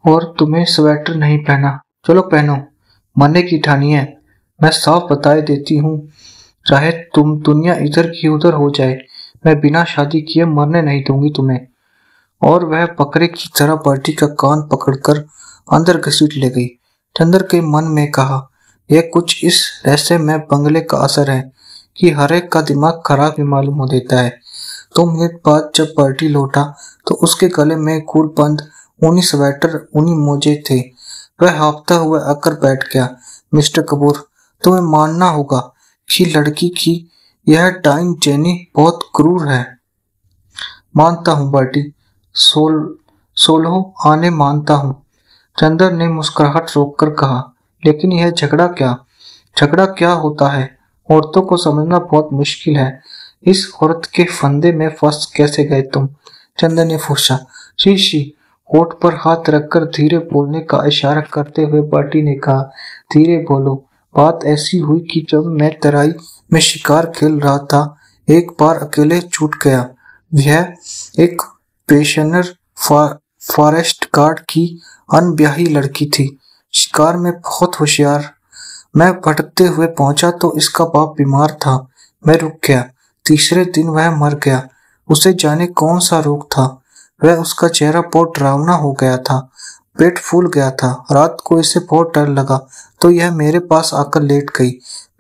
और तुम्हें स्वेटर नहीं पहना। चलो पहनो, मरने की ठानी है। मैं साफ बताए देती हूँ, चाहे तुम दुनिया इधर की उधर हो जाए, मैं बिना शादी किए मरने नहीं दूंगी तुम्हें। और वह बकरे की तरह बर्टी का कान पकड़कर अंदर घसीट ले गई। चंदर के मन में कहा, यह कुछ इस रहस्यमय बंगले का असर है कि हर एक का दिमाग खराब ही मालूम हो देता है। 2 मिनट बाद जब बर्टी लौटा तो उसके गले में कूल बंद ऊनी स्वेटर, ऊनी मोजे थे। वह हाँफता हुआ आकर बैठ गया। मिस्टर कपूर, तुम्हें मानना होगा कि लड़की की यह डाइन जेनी बहुत क्रूर है। मानता हूँ बर्टी, सोलह आने मानता हूँ। चंदर ने मुस्कुराहट रोककर कहा, लेकिन यह झगड़ा क्या होता है? औरतों को समझना बहुत मुश्किल है। इस औरत के फंदे में फंस कैसे गए तुम? चंदर ने पूछा। शी, होठ पर हाथ रखकर धीरे बोलने का इशारा करते हुए बर्टी ने कहा, धीरे बोलो। बात ऐसी हुई कि जब मैं तराई में शिकार खेल रहा था, एक बार अकेले छूट गया। यह एक पेशेनर फॉरेस्ट गार्ड की अनब्याही लड़की थी, शिकार में बहुत होशियार। मैं भटकते हुए पहुंचा तो इसका बाप बीमार था। मैं रुक गया। तीसरे दिन वह मर गया। उसे जाने कौन सा रोग था। वह उसका चेहरा बहुत डरावना हो गया था, पेट फूल गया था। रात को इसे बहुत डर लगा तो यह मेरे पास आकर लेट गई।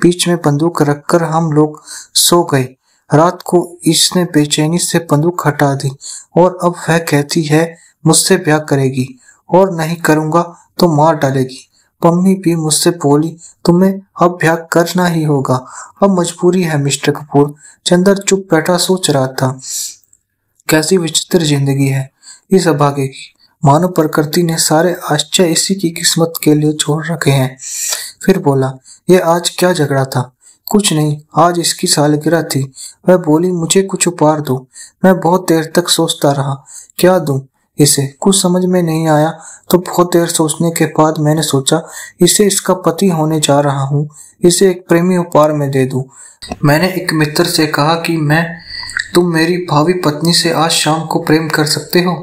बीच में बंदूक रखकर हम लोग सो गए। रात को इसने बेचैनी से बंदूक हटा दी और अब वह कहती है मुझसे ब्याह करेगी और नहीं करूंगा तो मार डालेगी। पम्मी भी मुझसे बोली, तुम्हें अब ब्याह करना ही होगा, अब मजबूरी है मिस्टर कपूर। चंदर चुप बैठा सोच रहा था, कैसी विचित्र जिंदगी है इस अभागे की। मानो प्रकृति ने सारे आश्चर्य इसी की किस्मत के लिए छोड़ रखे हैं। फिर बोला, ये आज क्या झगड़ा था? कुछ नहीं, आज इसकी सालगिरह थी। वह बोली, मुझे कुछ उपहार दो। मैं बहुत देर तक सोचता रहा, क्या दूं इसे? कुछ समझ में नहीं आया तो बहुत देर सोचने के बाद मैंने सोचा, इसे इसका पति होने जा रहा हूँ, इसे एक प्रेमी उपहार में दे दूं। मैंने एक मित्र से कहा कि तुम मेरी भावी पत्नी से आज शाम को प्रेम कर सकते हो।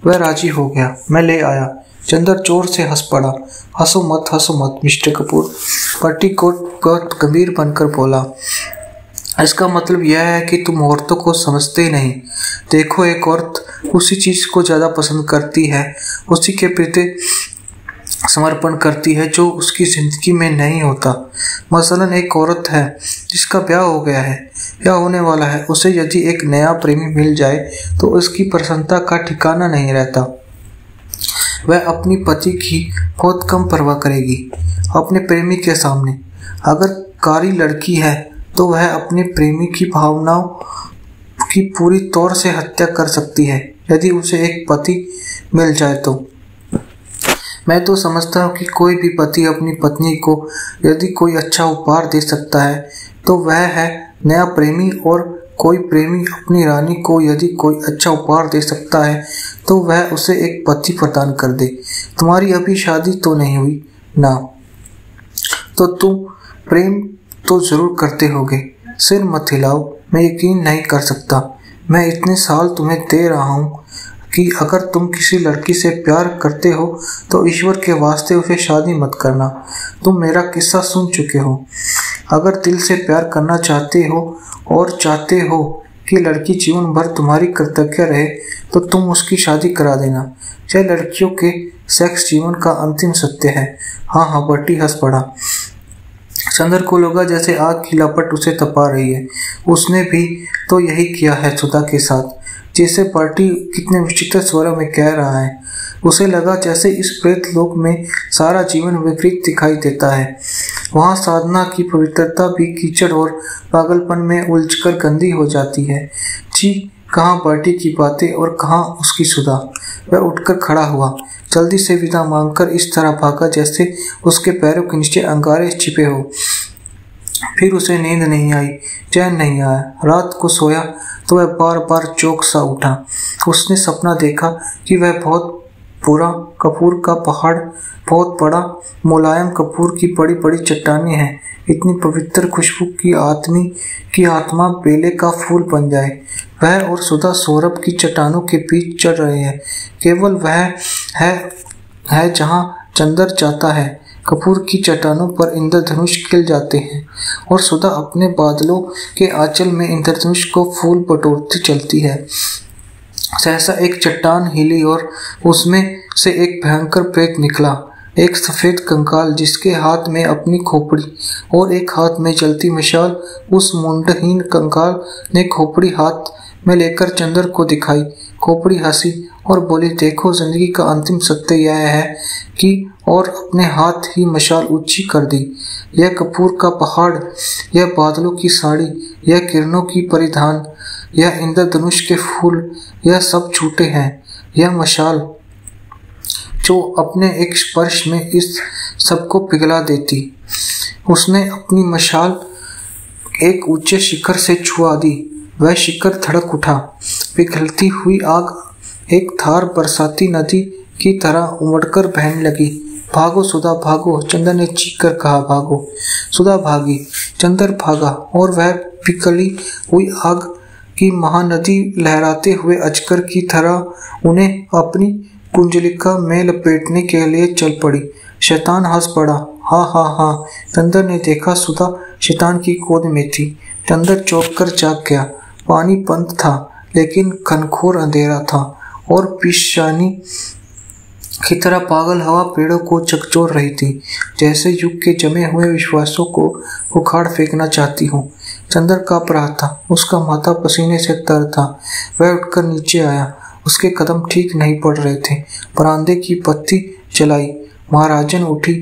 वह राजी हो गया। मैं ले आया। चंदर जोर से हंस पड़ा। हंसो मत मिस्टर कपूर। पट्टी कोट गंभीर बनकर बोला, इसका मतलब यह है कि तुम औरतों को समझते ही नहीं। देखो, एक औरत उसी चीज को ज्यादा पसंद करती है, उसी के प्रति समर्पण करती है जो उसकी जिंदगी में नहीं होता। मसलन एक औरत है जिसका ब्याह हो गया है या होने वाला है, उसे यदि एक नया प्रेमी मिल जाए तो उसकी प्रसन्नता का ठिकाना नहीं रहता। वह अपनी पति की बहुत कम परवाह करेगी अपने प्रेमी के सामने। अगर कारी लड़की है तो वह अपने प्रेमी की भावनाओं की पूरी तौर से हत्या कर सकती है यदि उसे एक पति मिल जाए तो। मैं तो समझता हूँ कि कोई भी पति अपनी पत्नी को यदि कोई अच्छा उपहार दे सकता है तो वह है नया प्रेमी, और कोई प्रेमी अपनी रानी को यदि कोई अच्छा उपहार दे सकता है तो वह उसे एक पति प्रदान कर दे। तुम्हारी अभी शादी तो नहीं हुई ना, तो तुम प्रेम तो जरूर करते होगे। सिर मत हिलाओ, मैं यकीन नहीं कर सकता। मैं इतने साल तुम्हें दे रहा हूँ कि अगर तुम किसी लड़की से प्यार करते हो तो ईश्वर के वास्ते उसे शादी मत करना। तुम मेरा किस्सा सुन चुके हो। अगर दिल से प्यार करना चाहते हो और चाहते हो कि लड़की जीवन भर तुम्हारी कृतज्ञ रहे तो तुम उसकी शादी करा देना। यह लड़कियों के सेक्स जीवन का अंतिम सत्य है। हाँ, बर्टी हंस पड़ा। चंदर को लगा जैसे आग की लपट उसे तपा रही है। उसने भी तो यही किया है सुधा के साथ। जैसे बर्टी कितने विचित्र स्वरों में कह रहा है। उसे लगा जैसे इस प्रेत लोक में सारा जीवन विपरीत दिखाई देता है। वहाँ साधना की पवित्रता भी कीचड़ और पागलपन में उलझकर गंदी हो जाती है। जी, कहाँ बर्टी की बातें और कहाँ उसकी सुधा। वह उठकर खड़ा हुआ, जल्दी से विदा मांगकर इस तरह भागा जैसे उसके पैरों के नीचे अंगारे छिपे हो। फिर उसे नींद नहीं आई, चैन नहीं आया। रात को सोया तो वह बार बार चौंक सा उठा। उसने सपना देखा कि वह बहुत पूरा कपूर का पहाड़, बहुत बड़ा मुलायम कपूर की बड़ी बड़ी चट्टानें हैं। इतनी पवित्र खुशबू की आत्मा बेले का फूल बन जाए। वह और सुधा सौरभ की चट्टानों के बीच चढ़ रहे हैं। केवल वह है है जहां चंदर जाता है। कपूर की चट्टानों पर इंद्रधनुष खिल जाते हैं और सुधा अपने बादलों के आंचल में इंद्रधनुष को फूल बटोरती चलती है। सहसा एक चट्टान हिली और उसमें से एक भयंकर प्रेत निकला, एक सफेद कंकाल जिसके हाथ में अपनी खोपड़ी और एक हाथ में जलती मशाल। उस मुंडहीन कंकाल ने खोपड़ी हाथ में लेकर चंदर को दिखाई। खोपड़ी हंसी और बोली, देखो जिंदगी का अंतिम सत्य यह है कि, और अपने हाथ ही मशाल ऊंची कर दी। यह कपूर का पहाड़, यह बादलों की साड़ी, यह किरणों की परिधान, यह इंद्रधनुष के फूल, यह सब झूठे हैं। यह मशाल जो अपने एक स्पर्श में इस सबको पिघला देती। उसने अपनी मशाल एक ऊंचे शिखर से छुआ दी। वह शिखर धड़क उठा। पिघलती हुई आग एक धार बरसाती नदी की तरह उमड़कर बहने लगी। भागो सुधा भागो, चंदर ने चीख कर कहा। भागो। सुधा भागी, चंदर भागा और वह पिघली हुई आग की महानदी लहराते हुए अजगर की तरह उन्हें अपनी कुंजलिका में लपेटने के लिए चल पड़ी। शैतान हंस पड़ा। हाँ हाँ हाँ। चंदर ने देखा सुधा शैतान की गोद में थी। चंदर चौंक कर जाग गया। पानी बंद था लेकिन घनघोर अंधेरा था और पिशानी की तरह पागल हवा पेड़ों को झकझोर रही थी, जैसे युग के जमे हुए विश्वासों को उखाड़ फेंकना चाहती हूँ। चंदर कांप रहा था, उसका माथा पसीने से तर था। वह उठकर नीचे आया। उसके कदम ठीक नहीं पड़ रहे थे। बरामदे की बत्ती जलाई। महाराजन उठी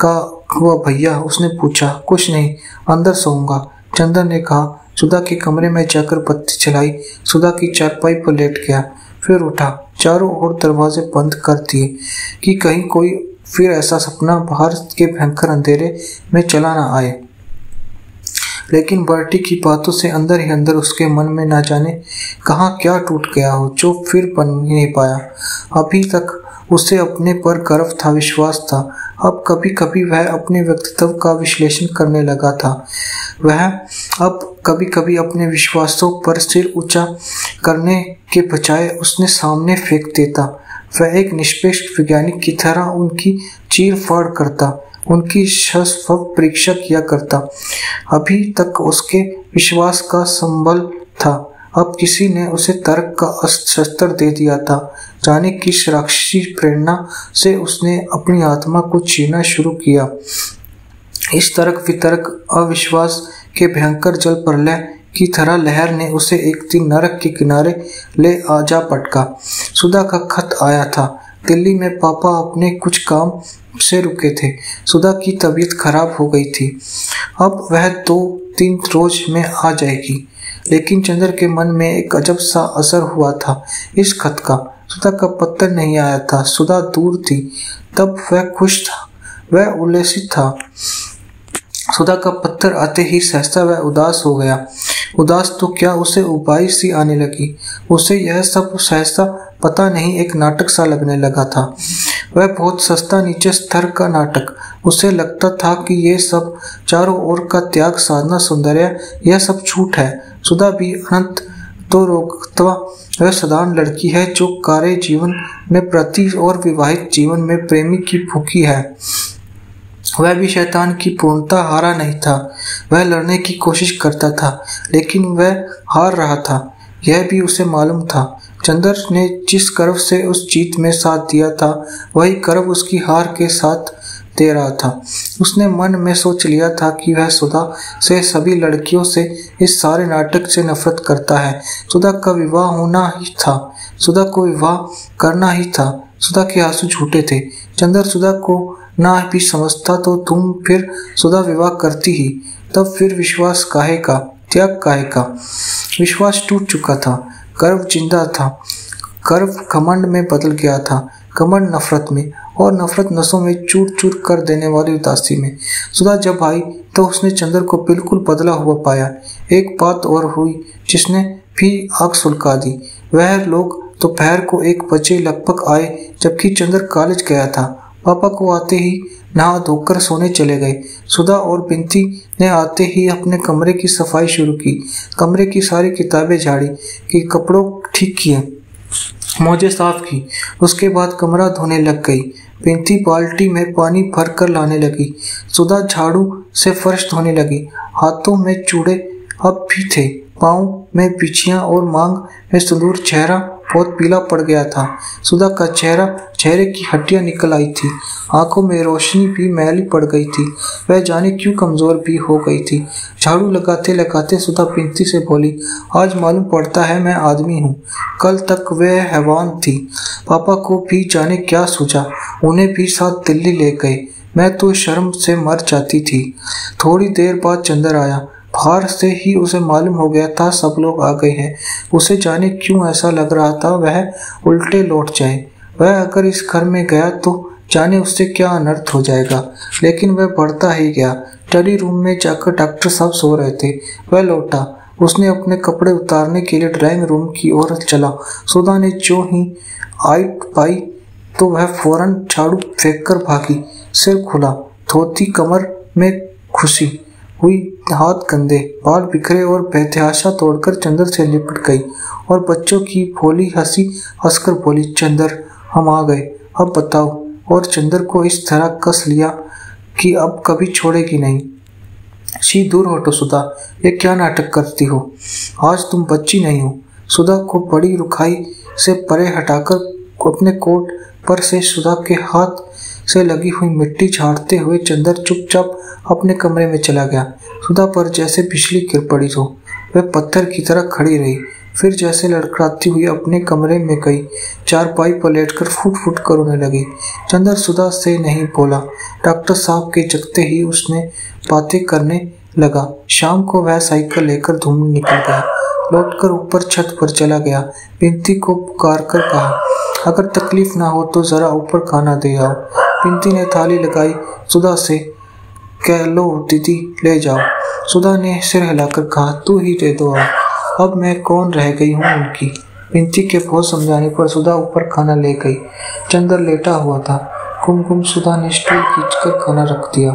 का हुआ भैया? उसने पूछा। कुछ नहीं, अंदर सोऊंगा, चंदर ने कहा। सुधा के कमरे में जाकर बत्ती जलाई। सुधा की चारपाई पर लेट गया, फिर उठा। चारों ओर दरवाजे बंद कर दिए कि कहीं कोई फिर ऐसा सपना बाहर के भयंकर अंधेरे में चला न आए। लेकिन बर्टी की बातों से अंदर ही अंदर उसके मन में न जाने कहाँ क्या टूट गया हो जो फिर बन नहीं पाया। अभी तक उसे अपने पर गर्व था, विश्वास था। अब कभी कभी वह अपने व्यक्तित्व का विश्लेषण करने लगा था। वह अब कभी कभी अपने विश्वासों पर सिर ऊंचा करने के बजाय उसने सामने फेंक देता। वह एक निष्पक्ष वैज्ञानिक की तरह उनकी चीर फाड़ करता, उनकी सस्वप परीक्षा किया करता। अभी तक उसके विश्वास का संबल था, अब किसी ने उसे तर्क का अस्त्र दे दिया था। जाने किस राक्षसी प्रेरणा से उसने अपनी आत्मा को छीनना शुरू किया। इस तर्क वितर्क अविश्वास के भयंकर जल प्रलय की तरह लहर ने उसे एक दिन नरक के किनारे ले आ जा पटका। सुधा का खत आया था। दिल्ली में पापा अपने कुछ काम से रुके थे। सुधा की तबीयत खराब हो गई थी। अब वह 2-3 रोज में आ जाएगी। लेकिन चंदर के मन में एक अजब सा असर हुआ था इस खत का। सुधा का पत्र नहीं आया था। सुधा दूर थी। तब वह खुश था, वह उल्लसित था। सुधा का पत्र आते ही सहसा वह उदास हो गया। उदास तो क्या, उसे उबाई सी आने लगी। उसे यह सब सहसा पता नहीं एक नाटक सा लगने लगा था। वह बहुत सस्ता नीचे स्तर का नाटक। उसे लगता था कि ये सब चारों ओर का त्याग, साधना, सौंदर्य, यह सब झूठ है। सुधा भी अनंत तो रोकता वह साधारण लड़की है जो कार्य जीवन में प्रति और विवाहित जीवन में प्रेमी की भूखी है। वह भी शैतान की पूर्णता हारा नहीं था। वह लड़ने की कोशिश करता था लेकिन वह हार रहा था, यह भी उसे मालूम था। चंदर ने जिस कर्व से उस जीत में साथ दिया था वही कर्व उसकी हार के साथ दे रहा था। उसने मन में सोच लिया था कि वह सुधा से, सभी लड़कियों से, इस सारे नाटक से नफरत करता है। सुधा का विवाह होना ही था, सुधा को विवाह करना ही था। सुधा के आंसू झूठे थे। चंदर सुधा को ना भी समझता तो तुम फिर सुधा विवाह करती ही, तब फिर विश्वास काहे का, त्याग काहे का। विश्वास टूट चुका था, गर्व जिंदा था। गर्व घमंड में बदल गया था, घमंड नफरत में, और नफरत नसों में चूर चूर कर देने वाली उदासी में। सुधा जब आई तो उसने चंदर को बिल्कुल बदला हुआ पाया। एक बात और हुई जिसने भी आग सुलगा दी। वह लोग दोपहर को 1 बजे लगभग आए जबकि चंदर कॉलेज गया था। पापा को आते ही नहा धोकर सोने चले गए। सुधा और बिनती ने आते ही अपने कमरे की सफाई शुरू की। कमरे की सारी किताबें झाड़ी, कि कपड़ों ठीक किए, मोजे साफ की। उसके बाद कमरा धोने लग गई। पिंकी बाल्टी में पानी भर कर लाने लगी। सुधा झाड़ू से फर्श धोने लगी। हाथों में चूड़े अब भी थे, पाँव में बिछियां और मांग में सिंदूर। चेहरा बहुत पीला पड़ गया था। सुधा का चेहरे की हड्डियां निकल आई थी। आंखों में रोशनी भी मैली पड़ गई थी। वह जाने क्यों कमजोर भी हो गई थी। झाड़ू लगाते लगाते सुधा पिंकी से बोली, आज मालूम पड़ता है मैं आदमी हूँ। कल तक वह हैवान थी। पापा को भी जाने क्या सूझा, उन्हें भी साथ दिल्ली ले गए। मैं तो शर्म से मर जाती थी। थोड़ी देर बाद चंदर आया। बाहर से ही उसे मालूम हो गया था सब लोग आ गए हैं। उसे जाने क्यों ऐसा लग रहा था वह उल्टे लौट जाए। वह अगर इस घर में गया तो जाने उससे क्या अनर्थ हो जाएगा। लेकिन वह बढ़ता ही गया। स्टडी रूम में जाकर डॉक्टर साहब सो रहे थे। वह लौटा। उसने अपने कपड़े उतारने के लिए ड्राइंग रूम की ओर चला। सुधा ने जो ही आइट पाई तो वह फौरन झाड़ू फेंक कर भागी। सिर खुला, धोती कमर में खुशी हुई, हाथ गंदे, बाल बिखरे और बेतहाशा तोड़कर चंदर से लिपट गई और बच्चों की भोली हंसी हंसकर बोली, चंदर हम आ गए, अब बताओ। और चंदर को इस तरह कस लिया कि अब कभी छोड़ेगी नहीं। शी दूर हटो सुधा, ये क्या नाटक करती हो। आज तुम बच्ची नहीं हो। सुधा को बड़ी रुखाई से परे हटाकर अपने कोट पर से सुधा के हाथ से लगी हुई मिट्टी झाड़ते हुए चंदर चुपचाप अपने कमरे में चला गया। सुधा पर जैसे बिजली गिर पड़ी हो। वह पत्थर की तरह खड़ी रही। फिर जैसे लड़खड़ाती हुई अपने कमरे में गई। चारपाई पर लेटकर फुट फुट कर रोने लगी। चंदर सुधा से नहीं बोला। डॉक्टर साहब के जगते ही उसने बातें करने लगा। शाम को वह साइकिल लेकर घूमने निकल गया। लौटकर ऊपर छत पर चला गया। पिंकी को पुकार कर कहा, अगर तकलीफ ना हो तो जरा ऊपर खाना दे आओ। पिंकी ने थाली लगाई। सुधा से, कह लो दीदी ले जाओ। सुधा ने सिर हिलाकर कहा, तू ही दे दो अब मैं कौन रह गई हूँ उनकी। पिंकी के बहुत समझाने पर सुधा ऊपर खाना ले गई। चंदर लेटा हुआ था। गुम सुधा ने स्टूल खींचकर खाना रख दिया।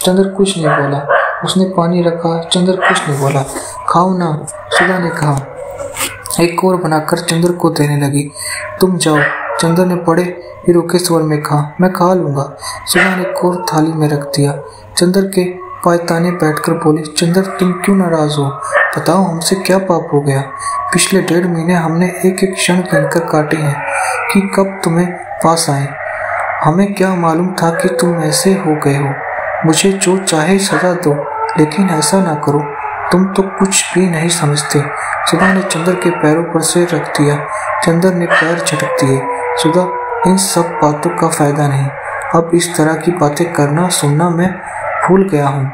चंदर कुछ नहीं बोला। उसने पानी रखा। चंदर कुछ नहीं बोला। खाओ ना, सुधा ने कहा। एक और बनाकर चंदर को देने लगी। तुम जाओ। चंदर ने बड़े ही रोके स्वर में कहा, मैं खा लूंगा। सुधा ने कोर थाली में रख दिया। चंदर के पायताने बैठकर बोली, चंदर तुम क्यों नाराज हो। बताओ हमसे क्या पाप हो गया। पिछले 1.5 महीने हमने एक एक क्षण गिनकर काटे हैं कि कब तुम्हें पास आए। हमें क्या मालूम था कि तुम ऐसे हो गए हो। मुझे जो चाहे सजा दो, लेकिन ऐसा ना करो। तुम तो कुछ भी नहीं समझते। सुधा ने चंदर के पैरों पर सिर रख दिया। चंदर ने पैर झटक दिए। सुधा, इन सब बातों का फायदा नहीं। अब इस तरह की बातें करना सुनना मैं भूल गया हूँ।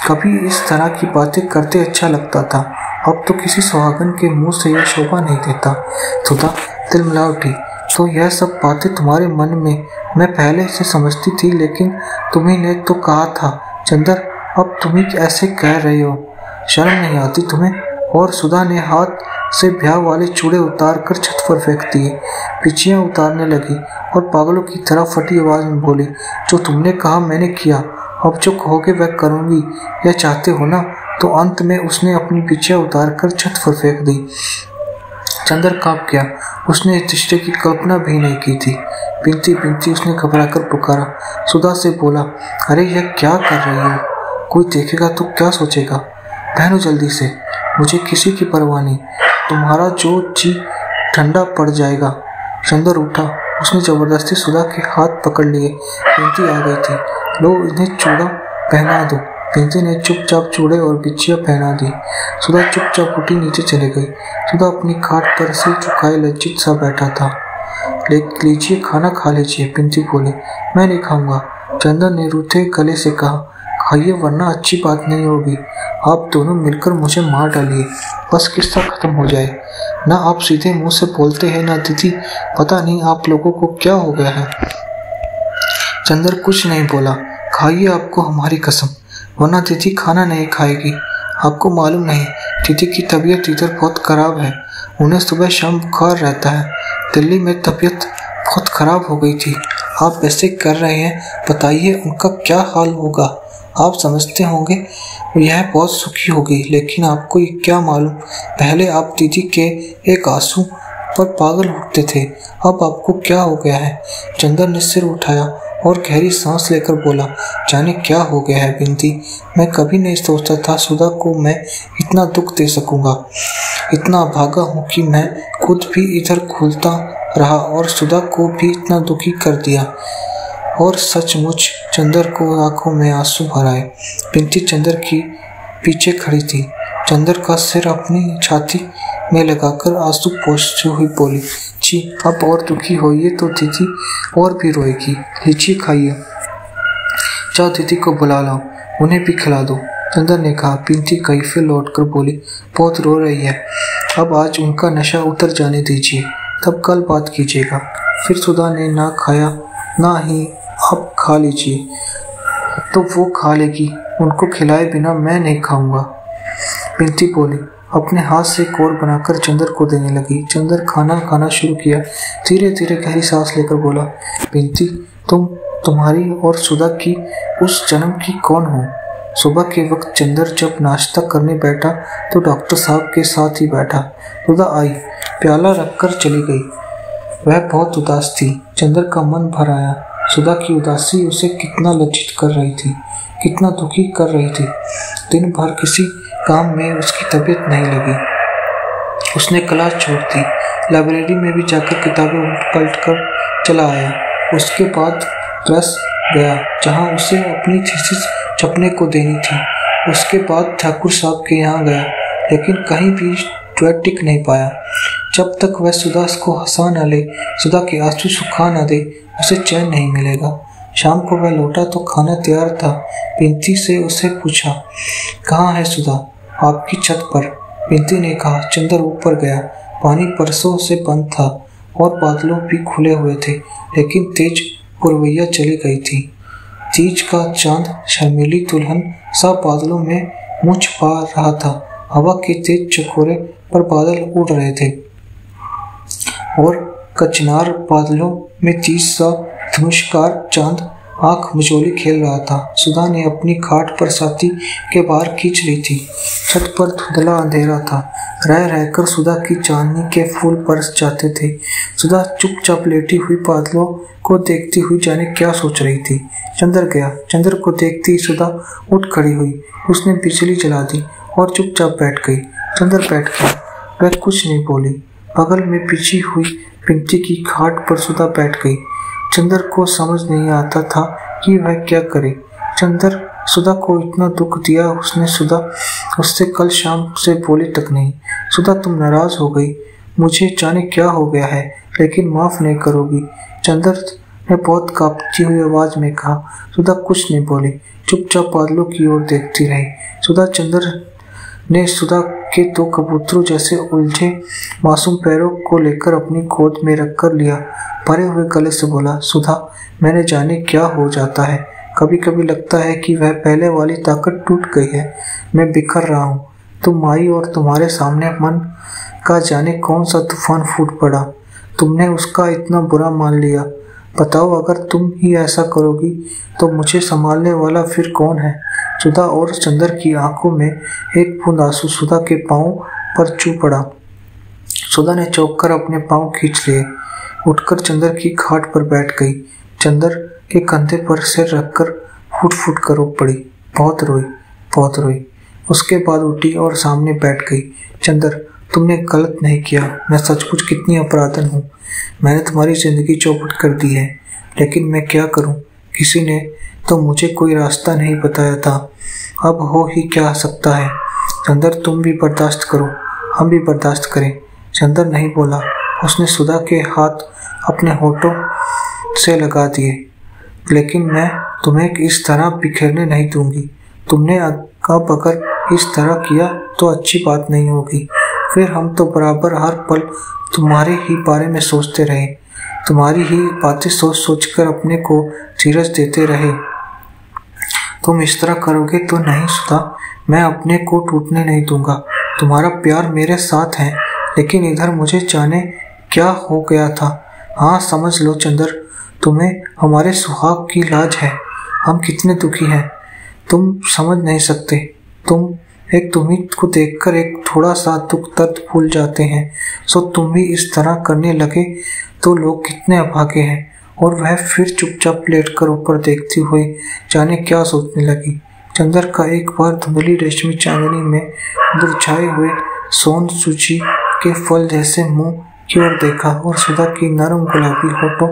कभी इस तरह की बातें करते अच्छा लगता था। अब तो किसी सुहागन के मुंह से यह शोभा नहीं देता। सुधा तिलमिला उठी। तो यह सब बातें तुम्हारे मन में मैं पहले से समझती थी, लेकिन तुम्ही ने तो कहा था। चंदर, अब तुम्ही ऐसे कह रहे हो, शर्म नहीं आती तुम्हें। और सुधा ने हाथ से ब्याह वाले चूड़े उतार कर छत पर फेंक दिए। पिचियां उतारने लगी और पागलों की तरह फटी आवाज में बोली, जो तुमने कहा मैंने किया, अब जो कहोगे वह करूंगी। यह चाहते हो ना। तो अंत में उसने अपनी पिचियां उतार कर छत पर फेंक दी। चंदर कांप गया। उसने इस रिश्ते की कल्पना भी नहीं की थी। पिंकी पिंकी उसने घबराकर पुकारा। सुधा से बोला, अरे यह क्या कर रही हो। कोई देखेगा तो क्या सोचेगा। बहनो जल्दी से, मुझे किसी की परवाह नहीं। तुम्हारा जो जी ठंडा पड़ जाएगा। चंदर उठा। उसने जबरदस्ती सुधा के हाथ पकड़ लिए। पिंकी आ गई थी। लो इन्हें चूड़ा पहना दो। पिंकी ने चुपचाप चूड़े और बिछिया पहना दी। सुधा चुपचाप उठी नीचे चली गई। सुधा अपनी खाट पर सिर झुकाए लज्जित सा बैठा था। लीजिए खाना खा लीजिए। पिंकी बोली, मैं नहीं खाऊंगा। चंदर ने रूठे गले से कहा, खाइए वरना अच्छी बात नहीं होगी। आप दोनों मिलकर मुझे मार डालिए, बस किस्सा खत्म हो जाए। ना आप सीधे मुंह से बोलते हैं ना दीदी, पता नहीं आप लोगों को क्या हो गया है। चंदर कुछ नहीं बोला। खाइए, आपको हमारी कसम, वरना दीदी खाना नहीं खाएगी। आपको मालूम नहीं, दीदी की तबीयत इधर बहुत खराब है। उन्हें सुबह शाम बुखार रहता है। दिल्ली में तबीयत बहुत खराब हो गई थी। आप ऐसे कर रहे हैं, बताइए उनका क्या हाल होगा। आप समझते होंगे यह बहुत सुखी होगी, लेकिन आपको ये क्या मालूम। पहले आप दीदी के एक आंसू पर पागल उठते थे। अब आपको क्या हो गया है? चंदर ने सिर उठाया और गहरी सांस लेकर बोला, जाने क्या हो गया है बिंती। मैं कभी नहीं सोचता था सुधा को मैं इतना दुख दे सकूंगा। इतना अभागा हूँ कि मैं खुद भी इधर घूलता रहा और सुधा को भी इतना दुखी कर दिया। और सचमुच चंदर को आंखों में आंसू भर आए। बिंती चंदर की पीछे खड़ी थी। चंदर का सिर अपनी छाती में लगाकर आंसू पोंछते हुई बोली, जी अब और दुखी होइए तो दीदी और भी रोएगी। लीजिए खाइए, जाओ दीदी को बुला लाओ, उन्हें भी खिला दो। चंदर ने कहा। बिंती कहीं फिर लौटकर बोली, बहुत रो रही है, अब आज उनका नशा उतर जाने दीजिए, तब कल बात कीजिएगा। फिर सुधा ने ना खाया ना ही आप खा लीजिए। तो वो खा लेगी, उनको खिलाए बिना मैं नहीं खाऊंगा। बिंती बोली, अपने हाथ से कोर बनाकर चंदर को देने लगी। चंदर खाना खाना शुरू किया। धीरे धीरे गहरी सांस लेकर बोला, बिंती तुम्हारी और सुधा की उस जन्म की कौन हो? सुबह के वक्त चंदर जब नाश्ता करने बैठा तो डॉक्टर साहब के साथ ही बैठा। सुधा आई, प्याला रखकर चली गई। वह बहुत उदास थी। चंदर का मन भर आया। सुधा की उदासी उसे कितना लज्जित कर रही थी, कितना दुखी कर रही थी। दिन भर किसी काम में उसकी तबीयत नहीं लगी। उसने क्लास छोड़ दी। लाइब्रेरी में भी जाकर किताबें उलट पलट कर चला आया। उसके बाद प्रेस गया जहां उसे अपनी थीसिस छपने को देनी थी। उसके बाद ठाकुर साहब के यहाँ गया, लेकिन कहीं भी जो टिक नहीं पाया। जब तक वह सुधा को हंसा न ले, सुधा के आंसू सुखा न दे, उसे चैन नहीं मिलेगा। शाम को वह लौटा तो खाना तैयार था। बिंती से उसे पूछा, कहाँ है सुधा? आपकी छत पर। बिंती ने कहा। चंदर ऊपर गया। पानी परसों से बंद था और बादलों भी खुले हुए थे, लेकिन तेज पुरवैया चली गई थी। तीज का चांद शर्मीली दुल्हन सा बादलों में मुँह छुपा रहा था। हवा के तेज चकोरे पर बादल उड़ रहे थे और कचनार बादलों में तीज सा धनुषकार चांद आंख मिचोली खेल रहा था। सुधा ने अपनी खाट पर छाती के बाहर खींच ली थी। छत पर धुंधला अंधेरा था। रह रहकर सुधा की चांदनी के फूल बरस जाते थे। सुधा चुपचाप लेटी हुई बादलों को देखती हुई जाने क्या सोच रही थी। चंदर गया। चंदर को देखती ही सुधा उठ खड़ी हुई। उसने बिजली जला दी और चुपचाप बैठ गई। चंदर बैठ गया। वह कुछ नहीं बोली। बगल में बिछी हुई बिंती की खाट पर सुधा बैठ गई। चंदर को समझ नहीं आता था कि वह क्या करे। चंदर सुधा को इतना दुख दिया। उसने सुधा उससे कल शाम से बोली तक नहीं। सुधा तुम नाराज हो गई, मुझे जाने क्या हो गया है, लेकिन माफ नहीं करोगी? चंदर ने बहुत कांपती हुई आवाज में कहा। सुधा कुछ नहीं बोली, चुपचाप बादलों की ओर देखती रही। चंदर ने सुधा के दो कबूतरों जैसे उलझे मासूम पैरों को लेकर अपनी गोद में रखकर लिया। भरे हुए गले से बोला, सुधा मैंने जाने क्या हो जाता है, कभी कभी लगता है कि वह पहले वाली ताकत टूट गई है। मैं बिखर रहा हूँ। तुम आई और तुम्हारे सामने मन का जाने कौन सा तूफान फूट पड़ा। तुमने उसका इतना बुरा मान लिया। बताओ, अगर तुम ही ऐसा करोगी तो मुझे संभालने वाला फिर कौन है? सुधा और चंदर की आंखों में एक बूंद आंसू सुधा के पांव पर चू पड़ा। सुधा ने चौंक कर अपने पांव खींच लिए। उठकर चंदर की खाट पर बैठ गई। चंदर के कंधे पर सिर रखकर फूट फूट कर रो पड़ी। बहुत रोई, बहुत रोई। उसके बाद उठी और सामने बैठ गई। चंदर, तुमने गलत नहीं किया। मैं सचमुच कितनी अपराधन हूँ। मैंने तुम्हारी जिंदगी चौपट कर दी है, लेकिन मैं क्या करूँ? किसी ने तो मुझे कोई रास्ता नहीं बताया था। अब हो ही क्या सकता है। चंदर, तुम भी बर्दाश्त करो, हम भी बर्दाश्त करें। चंदर नहीं बोला। उसने सुधा के हाथ अपने होठों से लगा दिए। लेकिन मैं तुम्हें इस तरह बिखेरने नहीं दूंगी। तुमने अब अगर इस तरह किया तो अच्छी बात नहीं होगी। फिर हम तो बराबर हर पल तुम्हारे ही बारे में सोचते रहे, तुम्हारी ही बातें सोच सोच कर अपने को धीरज देते रहे। तुम इस तरह करोगे तो नहीं सुधा, मैं अपने को टूटने नहीं दूंगा। तुम्हारा प्यार मेरे साथ है, लेकिन इधर मुझे जाने क्या हो गया था। हाँ, समझ लो चंदर, तुम्हें हमारे सुहाग की लाज है। हम कितने दुखी हैं, तुम समझ नहीं सकते। तुम एक तुम्ही को देखकर एक थोड़ा सा दुख दर्द भूल जाते हैं। सो तुम भी इस तरह करने लगे तो लोग कितने अभागे हैं। और वह फिर चुपचाप लेटकर ऊपर देखती हुई जाने क्या सोचने लगी। चंदर का एक बार धुंधली रेशमी चांदनी में मुरझाए हुए सोन सूची के फल जैसे मुंह की ओर देखा और सुधा की नरम गुलाबी होठों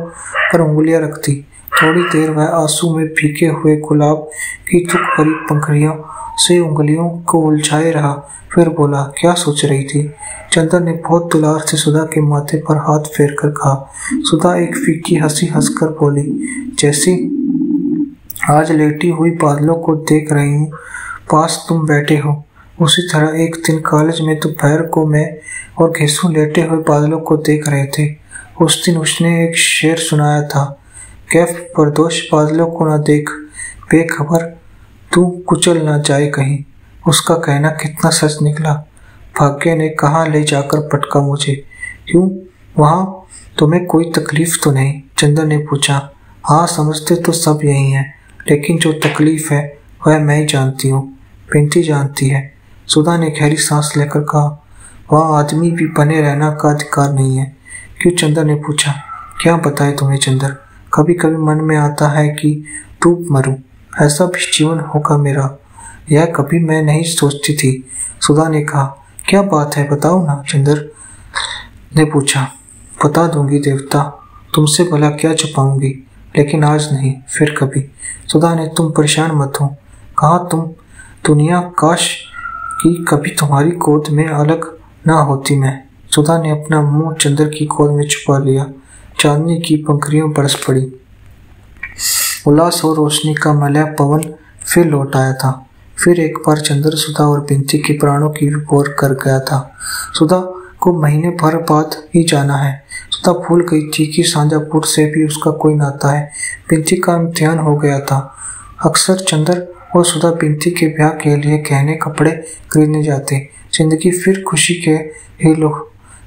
पर उंगलियां रखती। थोड़ी देर वह आंसू में भीगे हुए गुलाब की दुख भरी पंखुड़ियों से उंगलियों को उलझाए रहा। फिर बोला, क्या सोच रही थी? चंदर ने बहुत दुलार से सुधा के माथे पर हाथ फेर कर कहा। सुधा एक फीकी हंसी हंसकर बोली, जैसे आज लेटी हुई बादलों को देख रही हूँ, पास तुम बैठे हो, उसी तरह एक दिन कॉलेज में दोपहर को मैं और घेसू लेटे हुए बादलों को देख रहे थे। उस दिन उसने एक शेर सुनाया था, कैफ परदोष बादलों को न देख, बेखबर तू कुचल न जाए कहीं। उसका कहना कितना सच निकला। भाग्य ने कहाँ ले जाकर पटका मुझे। क्यों, वहाँ तुम्हें कोई तकलीफ तो नहीं? चंदर ने पूछा। हाँ, समझते तो सब यही हैं, लेकिन जो तकलीफ है वह मैं ही जानती हूँ, पिंती जानती है। सुधा ने गहरी सांस लेकर कहा। वहाँ आदमी भी बने रहना का अधिकार नहीं है। क्यों? चंदर ने पूछा। क्या बताए तुम्हें चंदर, कभी कभी मन में आता है कि डूब मरूं, ऐसा भी जीवन होगा मेरा। यह कभी मैं नहीं सोचती थी। सुधा ने कहा। क्या बात है, बताओ ना, चंदर ने पूछा। बता दूंगी देवता, तुमसे भला क्या छुपाऊंगी, लेकिन आज नहीं, फिर कभी। सुधा ने, तुम परेशान मत हो, कहा तुम दुनिया, काश कि कभी तुम्हारी गोद में अलग ना होती मैं। सुधा ने अपना मुंह चंदर की गोद में छुपा लिया। चांदनी की पंखुड़ियों बरस पड़ी। उल्लास और रोशनी का मलय पवन फिर लौट आया था। फिर एक बार चंदर सुधा और बिंती के प्राणों की विभोर कर गया था। सुधा को महीने भर बाद ही जाना है। सुधा भूल गई थी कि सांजापुर से भी उसका कोई नाता है। बिंती का इम्तिहान हो गया था। अक्सर चंदर और सुधा बिंती के ब्याह के लिए गहने कपड़े खरीदने जाते। जिंदगी फिर खुशी के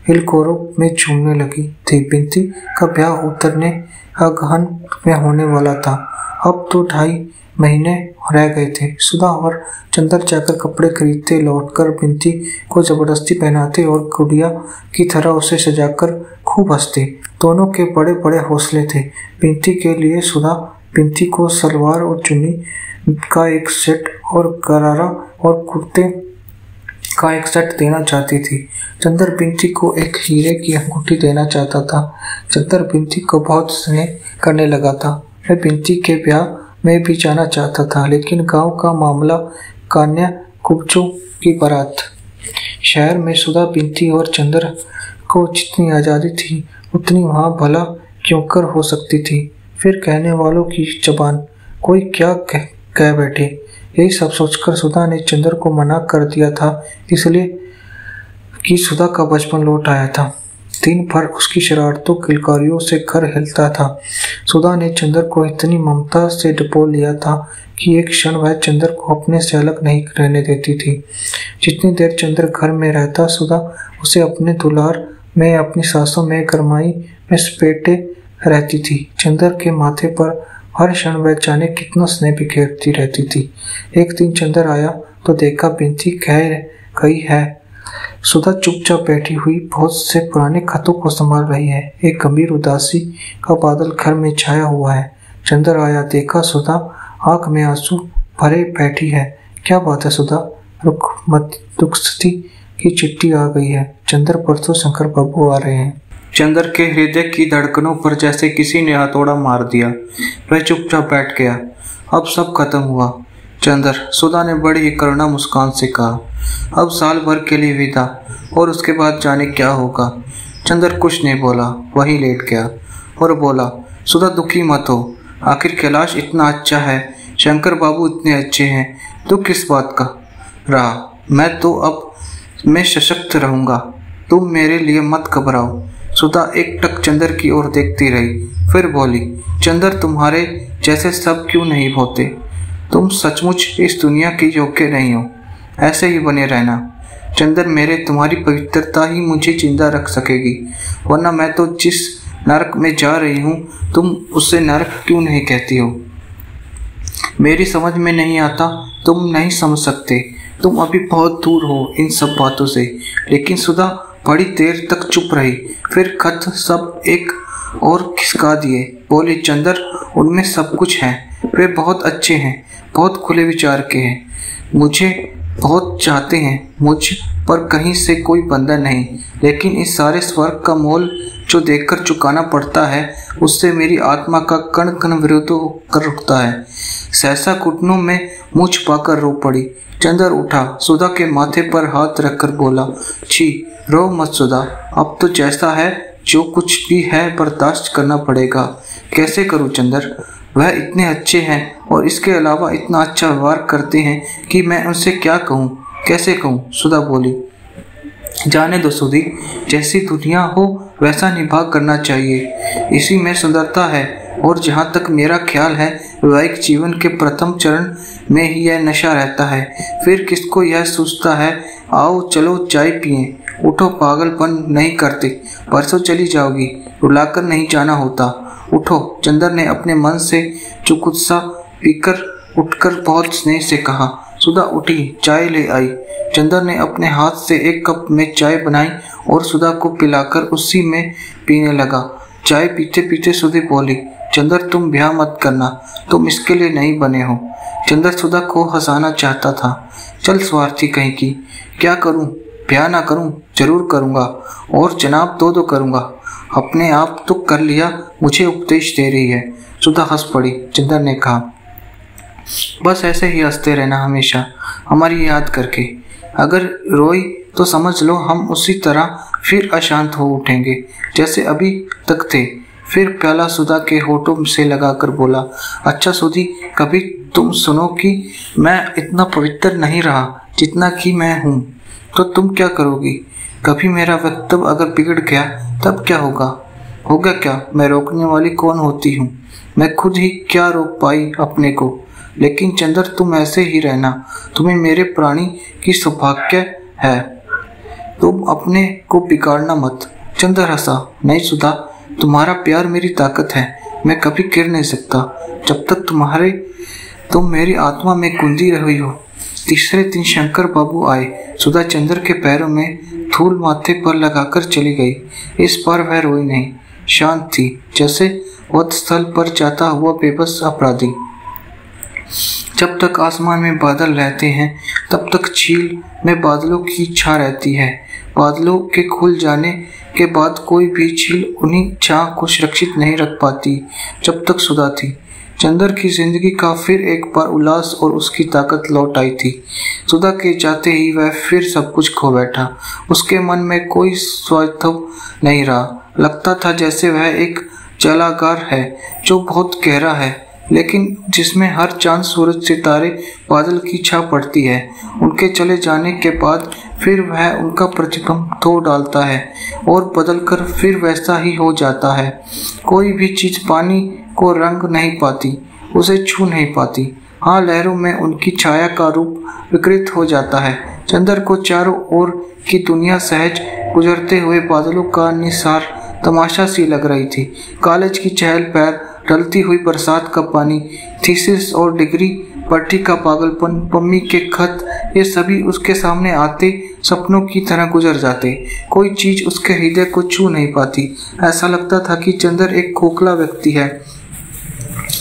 हिलकोरों में झूमने लगी थी। बिंती का ब्याह उतरने अगहन में होने वाला था। अब तो 2.5 महीने रह गए थे। सुधा और चंदर जाकर कपड़े खरीदते, लौटकर बिंती को जबरदस्ती पहनाते और गुड़िया की तरह उसे सजाकर खूब हंसते। दोनों के बड़े बड़े हौसले थे। बिंती के लिए सुधा बिंती को सलवार और चुन्नी का एक सेट और गरारा और कुर्ते का एक सेट देना चाहती थी। चंदर बिंती को एक हीरे की अंगूठी देना चाहता था। चंदर बिंती को बहुत स्नेह करने लगा था। वह बिंती के ब्याह में भी जाना चाहता था, लेकिन गांव का मामला, कान्या कुब्जों की बारात। शहर में सुधा, बिंती और चंदर को जितनी आज़ादी थी उतनी वहाँ भला क्यों कर हो सकती थी। फिर कहने वालों की जबान, कोई क्या कह बैठे, यही सब सोचकर सुधा ने चंदर को मना कर दिया था, इसलिए कि सुधा का बचपन लौट आया था। दिन भर उसकी शरारतों किलकारियों से घर हिलता था। सुधा ने चंदर को इतनी ममता से डुबो लिया था कि एक क्षण वह चंदर को अपने से अलग नहीं रहने देती थी। जितनी देर चंदर घर में रहता, सुधा उसे अपने दुलार में, अपनी सांसों में, गरमाई में सपेटे रहती थी। चंदर के माथे पर हर क्षण वह जाने कितना स्नेह बिखेरती रहती थी। एक दिन चंदर आया तो देखा बिंती कह गई है। सुधा चुपचाप बैठी हुई बहुत से पुराने खतों को संभाल रही है। एक गंभीर उदासी का बादल घर में छाया हुआ है। चंदर आया, देखा सुधा आंख में आंसू भरे बैठी है। क्या बात है सुधा? रुखसती की चिट्ठी आ गई है। चंदर, परसों शंकर बाबू आ रहे हैं। चंदर के हृदय की धड़कनों पर जैसे किसी ने हथौड़ा मार दिया। वह चुपचाप बैठ गया। अब सब खत्म हुआ चंदर, सुधा ने बड़ी ही करुणा मुस्कान से कहा। अब साल भर के लिए विदा, और उसके बाद जाने क्या होगा। चंदर कुछ नहीं बोला, वहीं लेट गया और बोला, सुधा दुखी मत हो, आखिर कैलाश इतना अच्छा है, शंकर बाबू इतने अच्छे हैं, दुख किस बात का रहा। मैं सशक्त रहूंगा, तुम मेरे लिए मत घबराओ। सुधा एक टक चंदर की ओर देखती रही, फिर बोली, चंदर तुम्हारे जैसे सब क्यों नहीं होते, तुम सचमुच इस दुनिया के योग्य नहीं हो, ऐसे ही बने रहना। चंदर मेरे, तुम्हारी पवित्रता ही मुझे जिंदा रख सकेगी, वरना मैं तो जिस नरक में जा रही हूँ तुम उसे नरक क्यों नहीं कहती हो। मेरी समझ में नहीं आता, तुम नहीं समझ सकते। तुम अभी बहुत दूर हो इन सब बातों से। लेकिन सुधा बड़ी देर तक चुप रही, फिर खत सब एक और खिसका दिए। बोली, चंदर, उनमें सब कुछ है, वे बहुत अच्छे हैं, बहुत खुले विचार के हैं, मुझे बहुत चाहते हैं, मुझ पर कहीं से कोई बंधन नहीं। लेकिन इस सारे स्वर्ग का मोल जो देखकर चुकाना पड़ता है, उससे मेरी आत्मा का कण कण विरोध कर रुकता है। सहसा घुटनों में मुंह छुपाकर रो पड़ी। चंदर उठा, सुधा के माथे पर हाथ रखकर बोला, छी, रो मत सुधा, अब तो जैसा है जो कुछ भी है बर्दाश्त करना पड़ेगा। कैसे करूं चंदर, वह इतने अच्छे हैं और इसके अलावा इतना अच्छा व्यवहार करते हैं कि मैं उनसे क्या कहूँ, कैसे कहूँ। सुधा बोली, जाने दो सुधी, जैसी दुनिया हो वैसा निभा करना चाहिए, इसी में सुंदरता है। और जहाँ तक मेरा ख्याल है, वैवाहिक जीवन के प्रथम चरण में ही यह नशा रहता है, फिर किसको यह सूझता है। आओ चलो चाय पिए, उठो, पागलपन नहीं करते, परसों चली जाओगी, रुलाकर नहीं जाना होता, उठो। चंदर ने अपने मन से चुकुत्सा पीकर उठकर बहुत स्नेह से कहा। सुधा उठी, चाय ले आई। चंदर ने अपने हाथ से एक कप में चाय बनाई और सुधा को पिलाकर उसी में पीने लगा। चाय पीते पीते सुधी बोली, चंदर, तुम ब्याह मत करना, तुम इसके लिए नहीं बने हो। चंदर सुधा को हंसाना चाहता था। चल स्वार्थी कहीं की, क्या करूं, ब्याह ना करूं, जरूर करूंगा, और जनाब दो करूंगा। अपने आप तो कर लिया, मुझे उपदेश दे रही है। सुधा हंस पड़ी। चंदर ने कहा, बस ऐसे ही हंसते रहना हमेशा, हमारी याद करके। अगर रोई तो समझ लो हम उसी तरह फिर अशांत हो उठेंगे जैसे अभी तक थे। फिर प्याला सुधा के होठों से लगाकर बोला, अच्छा सुधी, कभी तुम सुनो कि मैं इतना पवित्र नहीं रहा जितना कि मैं हूँ, तो तुम क्या करोगी? कभी मेरा वक्तव्य अगर बिगड़ गया तब क्या होगा? होगा क्या? मैं रोकने वाली कौन होती हूँ? मैं खुद ही क्या रोक पाई अपने को। लेकिन चंदर, तुम ऐसे ही रहना, तुम्हें मेरे प्राणी की सौभाग्य है, तुम अपने को बिगाड़ना मत। चंदर हंसा, नहीं सुधा, तुम्हारा प्यार मेरी ताकत है, मैं कभी गिर नहीं सकता जब तक तुम मेरी आत्मा में गुंदी रही हो। तीसरे दिन शंकर बाबू आए। सुधा चंदर के पैरों में धूल माथे पर लगाकर चली गई। इस बार वह रोई नहीं, शांत थी, जैसे वध स्थल पर जाता हुआ बेबस अपराधी। जब तक आसमान में बादल रहते हैं तब तक झील में बादलों की छा रहती है। बादलों के खुल जाने के बाद कोई भी झील उन्हीं छा को सुरक्षित नहीं रख पाती। जब तक सुधा थी, चंदर की जिंदगी का फिर एक बार उल्लास और उसकी ताकत लौट आई थी। सुधा के जाते ही वह फिर सब कुछ खो बैठा। उसके मन में कोई स्वास्थ्य नहीं रहा। लगता था जैसे वह एक जलागार है जो बहुत गहरा है, लेकिन जिसमें हर चांद, सूरज, सितारे, बादल की छा पड़ती है। उनके चले जाने के बाद फिर वह उनका प्रतिबिंब धो डालता है और बदलकर फिर वैसा ही हो जाता है। कोई भी चीज पानी को रंग नहीं पाती, उसे छू नहीं पाती। हाँ, लहरों में उनकी छाया का रूप विकृत हो जाता है। चंदर को चारों ओर की दुनिया सहज गुजरते हुए बादलों का निसार तमाशा सी लग रही थी। कॉलेज की चहल पहल, ढलती हुई बरसात का पानी, थीसिस और डिग्री, पट्टी का पागलपन, पम्मी के खत, ये सभी उसके सामने आते सपनों की तरह गुजर जाते। कोई चीज उसके हृदय को छू नहीं पाती। ऐसा लगता था कि चंदर एक खोखला व्यक्ति है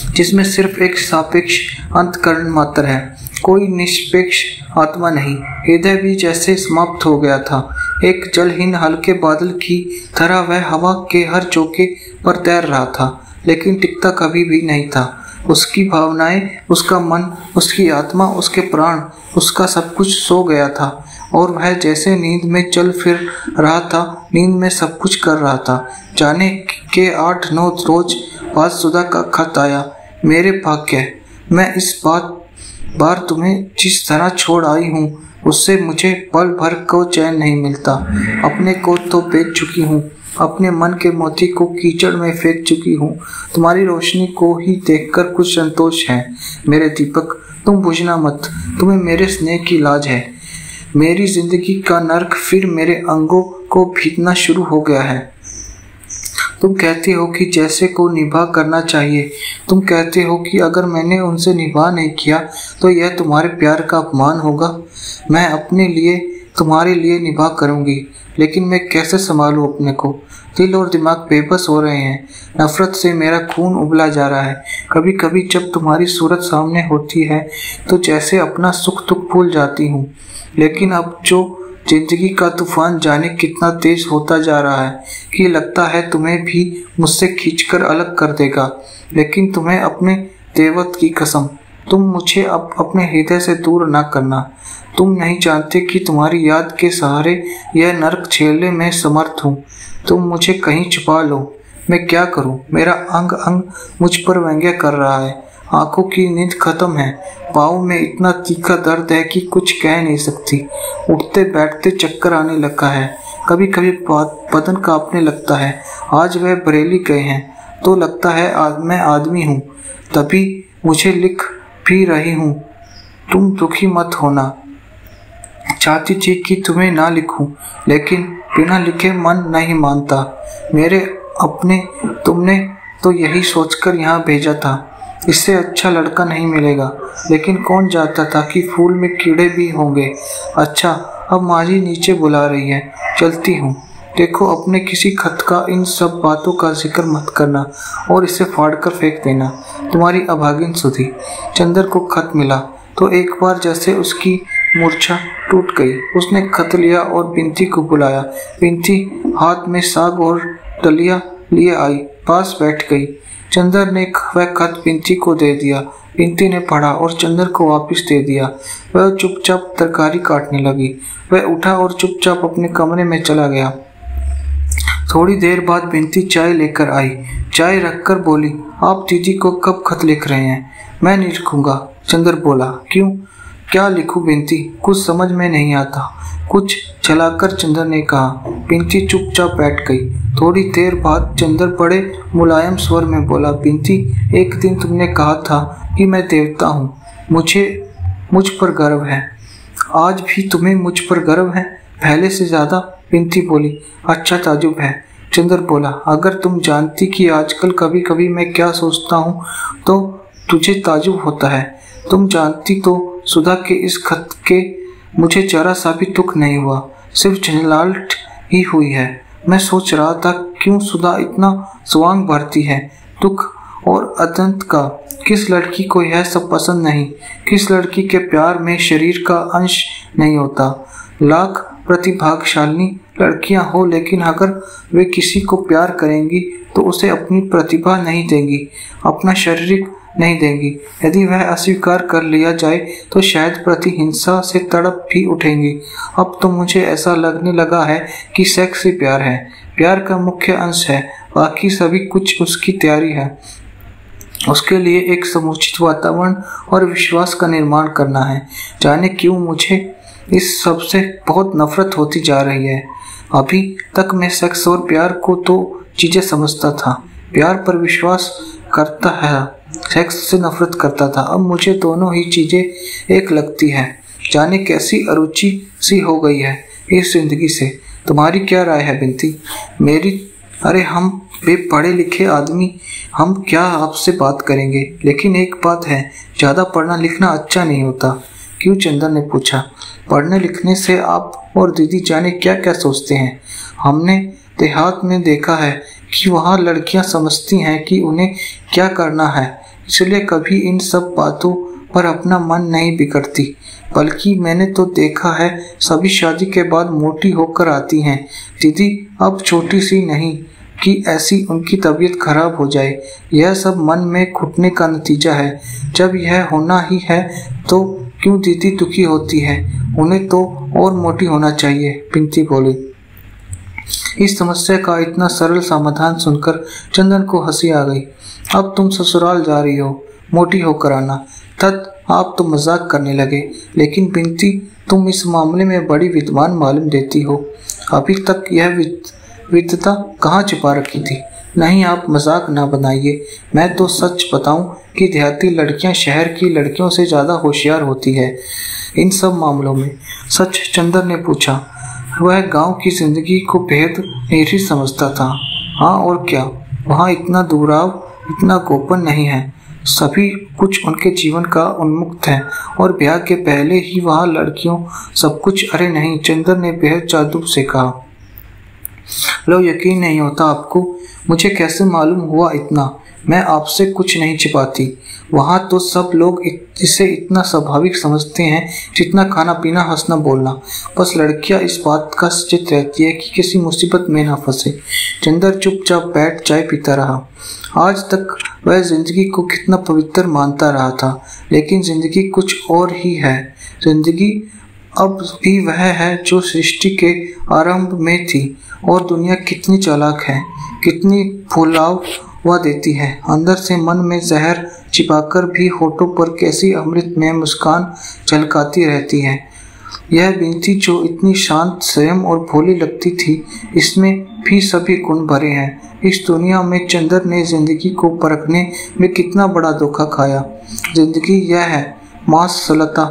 जिसमें सिर्फ एक सापेक्ष अंतःकरण मात्र है, कोई निष्पेक्ष आत्मा नहीं। हृदय भी जैसे समाप्त हो गया था। एक जलहीन हल्के बादल की तरह वह हवा के हर चौके पर तैर रहा था, लेकिन टिकता कभी भी नहीं था। उसकी भावनाएं, उसका मन, उसकी आत्मा, उसके प्राण, उसका सब कुछ सो गया था और वह जैसे नींद में चल फिर रहा था, नींद में सब कुछ कर रहा था। जाने के 8-9 रोज बाद सुधा का खत आया। मेरे भाग्य, मैं इस बार तुम्हें जिस तरह छोड़ आई हूँ उससे मुझे पल भर को चैन नहीं मिलता। अपने को तो बेच चुकी हूँ, अपने मन के मोती को कीचड़ में फेंक चुकी हूँ। तुम्हारी रोशनी को ही देखकर कुछ संतोष है। मेरे दीपक, तुम बुझना मत, तुम्हें मेरे स्नेह की लाज है। मेरी जिंदगी का नर्क फिर मेरे अंगों को भीगना शुरू हो गया है। तुम कहते हो कि जैसे को निभा करना चाहिए। तुम कहते हो कि अगर मैंने उनसे निभा नहीं किया तो यह तुम्हारे प्यार का अपमान होगा। मैं अपने लिए तुम्हारे लिए निभा करूंगी, लेकिन मैं कैसे संभालूं अपने को? दिल और दिमाग बेबस हो रहे हैं। नफरत से मेरा खून उबला जा रहा है। कभी कभी जब तुम्हारी सूरत सामने होती है तो जैसे अपना सुख दुख भूल जाती हूँ। लेकिन अब जो जिंदगी का तूफान जाने कितना तेज होता जा रहा है कि लगता है तुम्हें भी मुझसे खींचकर अलग कर देगा। लेकिन तुम्हें अपने देवत की कसम, तुम मुझे अब अपने हृदय से दूर ना करना। तुम नहीं जानते कि तुम्हारी याद के सहारे यह नरक झेलने में समर्थ हूँ। तुम मुझे कहीं छुपा लो, मैं क्या करूँ? मेरा अंग अंग मुझ पर व्यंग्य कर रहा है। आंखों की नींद खत्म है। पाँव में इतना तीखा दर्द है कि कुछ कह नहीं सकती। उठते बैठते चक्कर आने लगा है। कभी कभी बदन कांपने लगता है। आज वह बरेली गए हैं तो लगता है मैं आदमी हूँ। तभी मुझे लिख भी रही हूँ। तुम दुखी मत होना। चाहती थी कि तुम्हें ना लिखूं, लेकिन बिना लिखे मन नहीं मानता। मेरे अपने तुमने तो यही सोचकर यहाँ भेजा था, इससे अच्छा लड़का नहीं मिलेगा। लेकिन कौन जानता था कि फूल में कीड़े भी होंगे। अच्छा, अब माजी नीचे बुला रही है, चलती हूँ। देखो, अपने किसी खत का इन सब बातों का जिक्र मत करना और इसे फाड़कर फेंक देना। तुम्हारी अभागिन सुधी। चंदर को खत मिला तो एक बार जैसे उसकी मूर्छा टूट गई। उसने खत लिया और बिंती को बुलाया। बिंती हाथ में साग और दलिया लिए आई, पास बैठ गई। चंदर ने वह खत बिंती को दे दिया। बिंती ने पढ़ा और चंदर को वापस दे दिया। वह चुपचाप तरकारी काटने लगी। वह उठा और चुपचाप अपने कमरे में चला गया। थोड़ी देर बाद बिंती चाय लेकर आई। चाय रखकर बोली, आप दीदी को कब खत लिख रहे हैं? मैं नहीं लिखूंगा। चंदर बोला, क्यों? क्या लिखूं बिंती? कुछ समझ में नहीं आता। कुछ चलाकर चंदर ने कहा। बिंती चुपचाप बैठ गई। थोड़ी देर बाद चंदर बड़े मुलायम स्वर में बोला, बिंती, एक दिन तुमने कहा था कि मैं देवता हूँ, मुझ पर गर्व है। आज भी तुम्हें मुझ पर गर्व है? पहले से ज्यादा। बिंती बोली, अच्छा ताजुब है। चंदर बोला, अगर तुम जानती कि आजकल कभी कभी मैं क्या सोचता हूँ तो तुझे ताजुब होता है। तुम जानती तो सुधा के इस खत के मुझे जरा सा भी दुख नहीं हुआ, सिर्फ झंझलाहट ही हुई है। मैं सोच रहा था क्यों सुधा इतना स्वांग भरती है दुख और अत्यंत का। किस लड़की को यह सब पसंद नहीं? किस लड़की के प्यार में शरीर का अंश नहीं होता? लाख प्रतिभाशाली लड़कियां हो, लेकिन अगर वे किसी को प्यार करेंगी तो उसे अपनी प्रतिभा नहीं देंगी, अपना शारीरिक नहीं देंगी। यदि वह अस्वीकार कर लिया जाए तो शायद प्रतिहिंसा से तड़प भी उठेंगी। अब तो मुझे ऐसा लगने लगा है कि सेक्स ही प्यार है, प्यार का मुख्य अंश है, बाकी सभी कुछ उसकी तैयारी है। उसके लिए एक समुचित वातावरण और विश्वास का निर्माण करना है। जाने क्यों मुझे इस सब से बहुत नफरत होती जा रही है। अभी तक मैं सेक्स और प्यार को तो चीजें समझता था, प्यार पर विश्वास करता है, सेक्स से नफरत करता था। अब मुझे दोनों ही चीजें एक लगती है। जाने कैसी अरुचि सी हो गई है इस जिंदगी से। तुम्हारी क्या राय है बिंती? मेरी? अरे हम बेपढ़े लिखे आदमी, हम क्या आपसे बात करेंगे। लेकिन एक बात है, ज्यादा पढ़ना लिखना अच्छा नहीं होता। क्यों? चंदर ने पूछा। पढ़ने लिखने से आप और दीदी जाने क्या क्या सोचते हैं। हमने देहात में देखा है कि वहाँ लड़कियां समझती हैं कि उन्हें क्या करना है, इसलिए कभी इन सब बातों पर अपना मन नहीं बिगड़ती। बल्कि मैंने तो देखा है सभी शादी के बाद मोटी होकर आती हैं। दीदी अब छोटी सी नहीं कि ऐसी उनकी तबीयत खराब हो जाए। यह सब मन में घुटने का नतीजा है। जब यह होना ही है तो क्यों दीदी दुखी होती है? उन्हें तो और मोटी होना चाहिए। बिंती बोली। इस समस्या का इतना सरल समाधान सुनकर चंदन को हंसी आ गई। अब तुम ससुराल जा रही हो, मोटी होकर आना। तब आप तो मजाक करने लगे। लेकिन बिंती, तुम इस मामले में बड़ी विद्वान मालूम देती हो। अभी तक यह विद्वता कहाँ छिपा रखी थी? नहीं, आप मजाक ना बनाइए। मैं तो सच बताऊं कि देहाती लड़कियां शहर की लड़कियों से ज्यादा होशियार होती है इन सब मामलों में। सच? चंदर ने पूछा। वह गांव की जिंदगी को बेहद निरी समझता था हाँ और क्या, वहाँ इतना दुराव, इतना गोपन नहीं है। सभी कुछ उनके जीवन का उन्मुक्त है और ब्याह के पहले ही वहाँ लड़कियों सब कुछ। अरे नहीं, चंदर ने बेहद चादुप से कहा। लो, यकीन नहीं होता आपको? मुझे कैसे मालूम हुआ इतना? मैं आपसे कुछ नहीं छिपाती। वहाँ तो सब लोग इसे इतना स्वाभाविक समझते हैं जितना खाना पीना, हंसना बोलना। बस लड़कियां इस बात का सचेत रहती है कि किसी मुसीबत में ना फंसे। चंदर चुपचाप बैठ चाय पीता रहा। आज तक वह जिंदगी को कितना पवित्र मानता रहा था, लेकिन जिंदगी कुछ और ही है। जिंदगी अब भी वह है जो सृष्टि के आरंभ में थी। और दुनिया कितनी चालाक है, कितनी फुलाव वह देती है। अंदर से मन में जहर छिपाकर भी होठों पर कैसी अमृत में मुस्कान झलकाती रहती है। यह बिनती जो इतनी शांत, संयम और भोली लगती थी, इसमें भी सभी गुण भरे हैं। इस दुनिया में चंदर ने जिंदगी को परखने में कितना बड़ा धोखा खाया। जिंदगी यह है मांस, सलता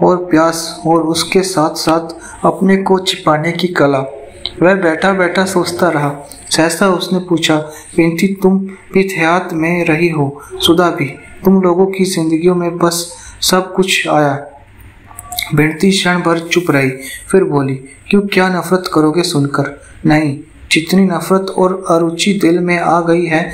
और प्यास, और उसके साथ साथ अपने को छिपाने की कला। वह बैठा बैठा सोचता रहा। सहसा उसने पूछा, बिनती, तुम भी हयात में रही हो, सुधा भी। तुम लोगों की जिंदगियों में बस सब कुछ आया। बिनती क्षण भर चुप रही, फिर बोली, क्यों, क्या नफरत करोगे सुनकर? नहीं, जितनी नफरत और अरुचि दिल में आ गई है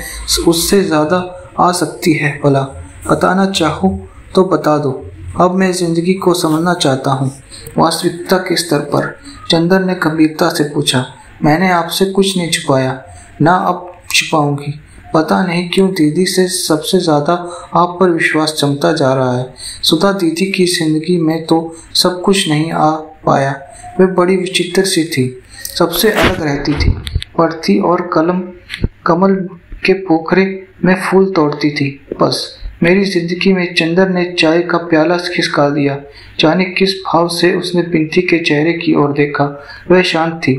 उससे ज्यादा आ सकती है। भला बताना चाहो तो बता दो। अब मैं जिंदगी को समझना चाहता हूँ, वास्तविकता के स्तर पर। चंदर ने गंभीरता से पूछा। मैंने आपसे कुछ नहीं छुपाया, ना अब छुपाऊंगी। पता नहीं क्यों दीदी से सबसे ज्यादा आप पर विश्वास जमता जा रहा है। सुधा दीदी की जिंदगी में तो सब कुछ नहीं आ पाया। वे बड़ी विचित्र सी थी, सबसे अलग रहती थी, पढ़ती और कमल के पोखरे में फूल तोड़ती थी। बस मेरी जिंदगी में चंदर ने चाय का प्याला खिसका दिया। जाने किस भाव से उसने बिनती के चेहरे की ओर देखा। वह शांत थी,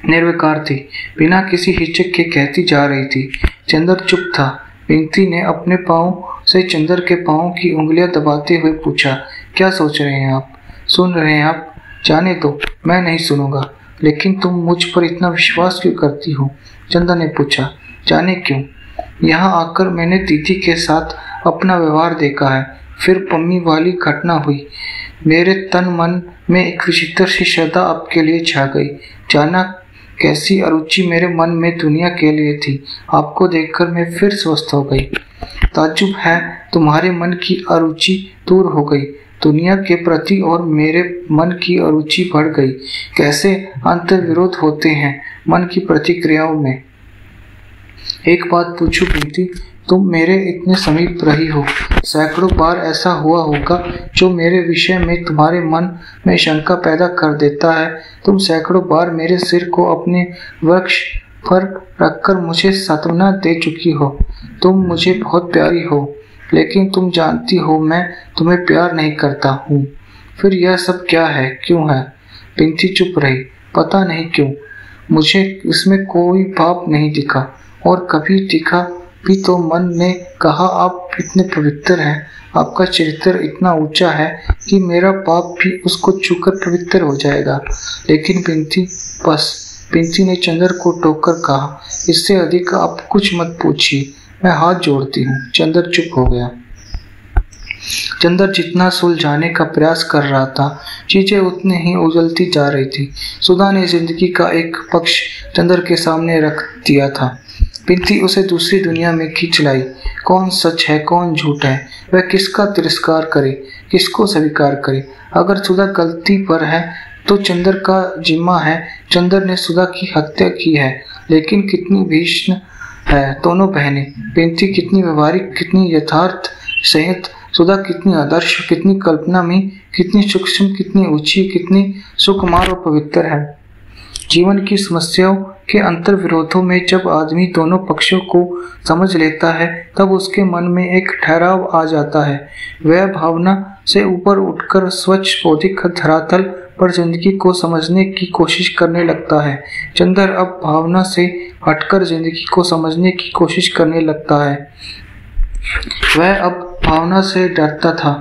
निर्विकार थी, बिना किसी हिचक के कहती जा रही थी। चंदर चुप था। बिनती ने अपने पाँव से चंदर के पाँव की उंगलियां दबाते हुए पूछा, क्या सोच रहे हैं आप? सुन रहे हैं आप? जाने दो, मैं नहीं सुनूंगा। लेकिन तुम मुझ पर इतना विश्वास क्यों करती हो? चंदर ने पूछा। जाने क्यों? यहाँ आकर मैंने दीदी के साथ अपना व्यवहार देखा है, फिर पम्मी वाली घटना हुई। मेरे तन मन में एक विचित्र सी श्रद्धा आपके लिए छा गई। जाना कैसी अरुचि मेरे मन में दुनिया के लिए थी, आपको देखकर मैं फिर स्वस्थ हो गई। ताज्जुब है, तुम्हारे मन की अरुचि दूर हो गई दुनिया के प्रति और मेरे मन की अरुचि बढ़ गई। कैसे अंतर विरोध होते हैं मन की प्रतिक्रियाओं में। एक बात पूछूं बिनती, तुम मेरे इतने समीप रही हो, सैकड़ों बार ऐसा हुआ होगा जो मेरे विषय में तुम्हारे मन में शंका पैदा कर देता है। तुम सैकड़ों बार मेरे सिर को अपने वृक्ष पर रखकर मुझे सांत्वना दे चुकी हो। तुम मुझे बहुत प्यारी हो, लेकिन तुम जानती हो मैं तुम्हें प्यार नहीं करता हूँ। फिर यह सब क्या है, क्यों है? बिनती चुप रही। पता नहीं क्यों, मुझे इसमें कोई पाप नहीं दिखा, और कभी दिखा भी तो मन ने कहा आप इतने पवित्र हैं, आपका चरित्र इतना ऊंचा है कि मेरा पाप भी उसको छूकर पवित्र हो जाएगा। लेकिन बिनती, बस। बिनती ने चंदर को टोककर कहा, इससे अधिक आप कुछ मत पूछिए, मैं हाथ जोड़ती हूँ। चंदर चुप हो गया। चंदर जितना सुलझाने का प्रयास कर रहा था, चीजें उतनी ही उजलती जा रही थी। सुधा ने जिंदगी का एक पक्ष चंदर के सामने रख दिया था। बिनती उसे दूसरी दुनिया में खींच लाई। कौन सच है, कौन झूठ है, वह किसका तिरस्कार करे, किसको स्वीकार करे। अगर सुधा गलती पर है तो चंदर का जिम्मा है। चंदर ने सुधा की हत्या की है, लेकिन कितनी भीषण है दोनों बहनें। बिनती कितनी व्यवहारिक, कितनी यथार्थ संयत, सुधा कितनी आदर्श, कितनी कल्पना में, कितनी सूक्ष्म, कितनी ऊंची, कितनी सुकुमार और पवित्र है। जीवन की समस्याओं के अंतर विरोधों में जब आदमी दोनों पक्षों को समझ लेता है, तब उसके मन में एक ठहराव आ जाता है। वह भावना से ऊपर उठकर स्वच्छ बौद्धिक धरातल पर जिंदगी को समझने की कोशिश करने लगता है। चंदर अब भावना से हटकर जिंदगी को समझने की कोशिश करने लगता है। वह अब भावना से डरता था,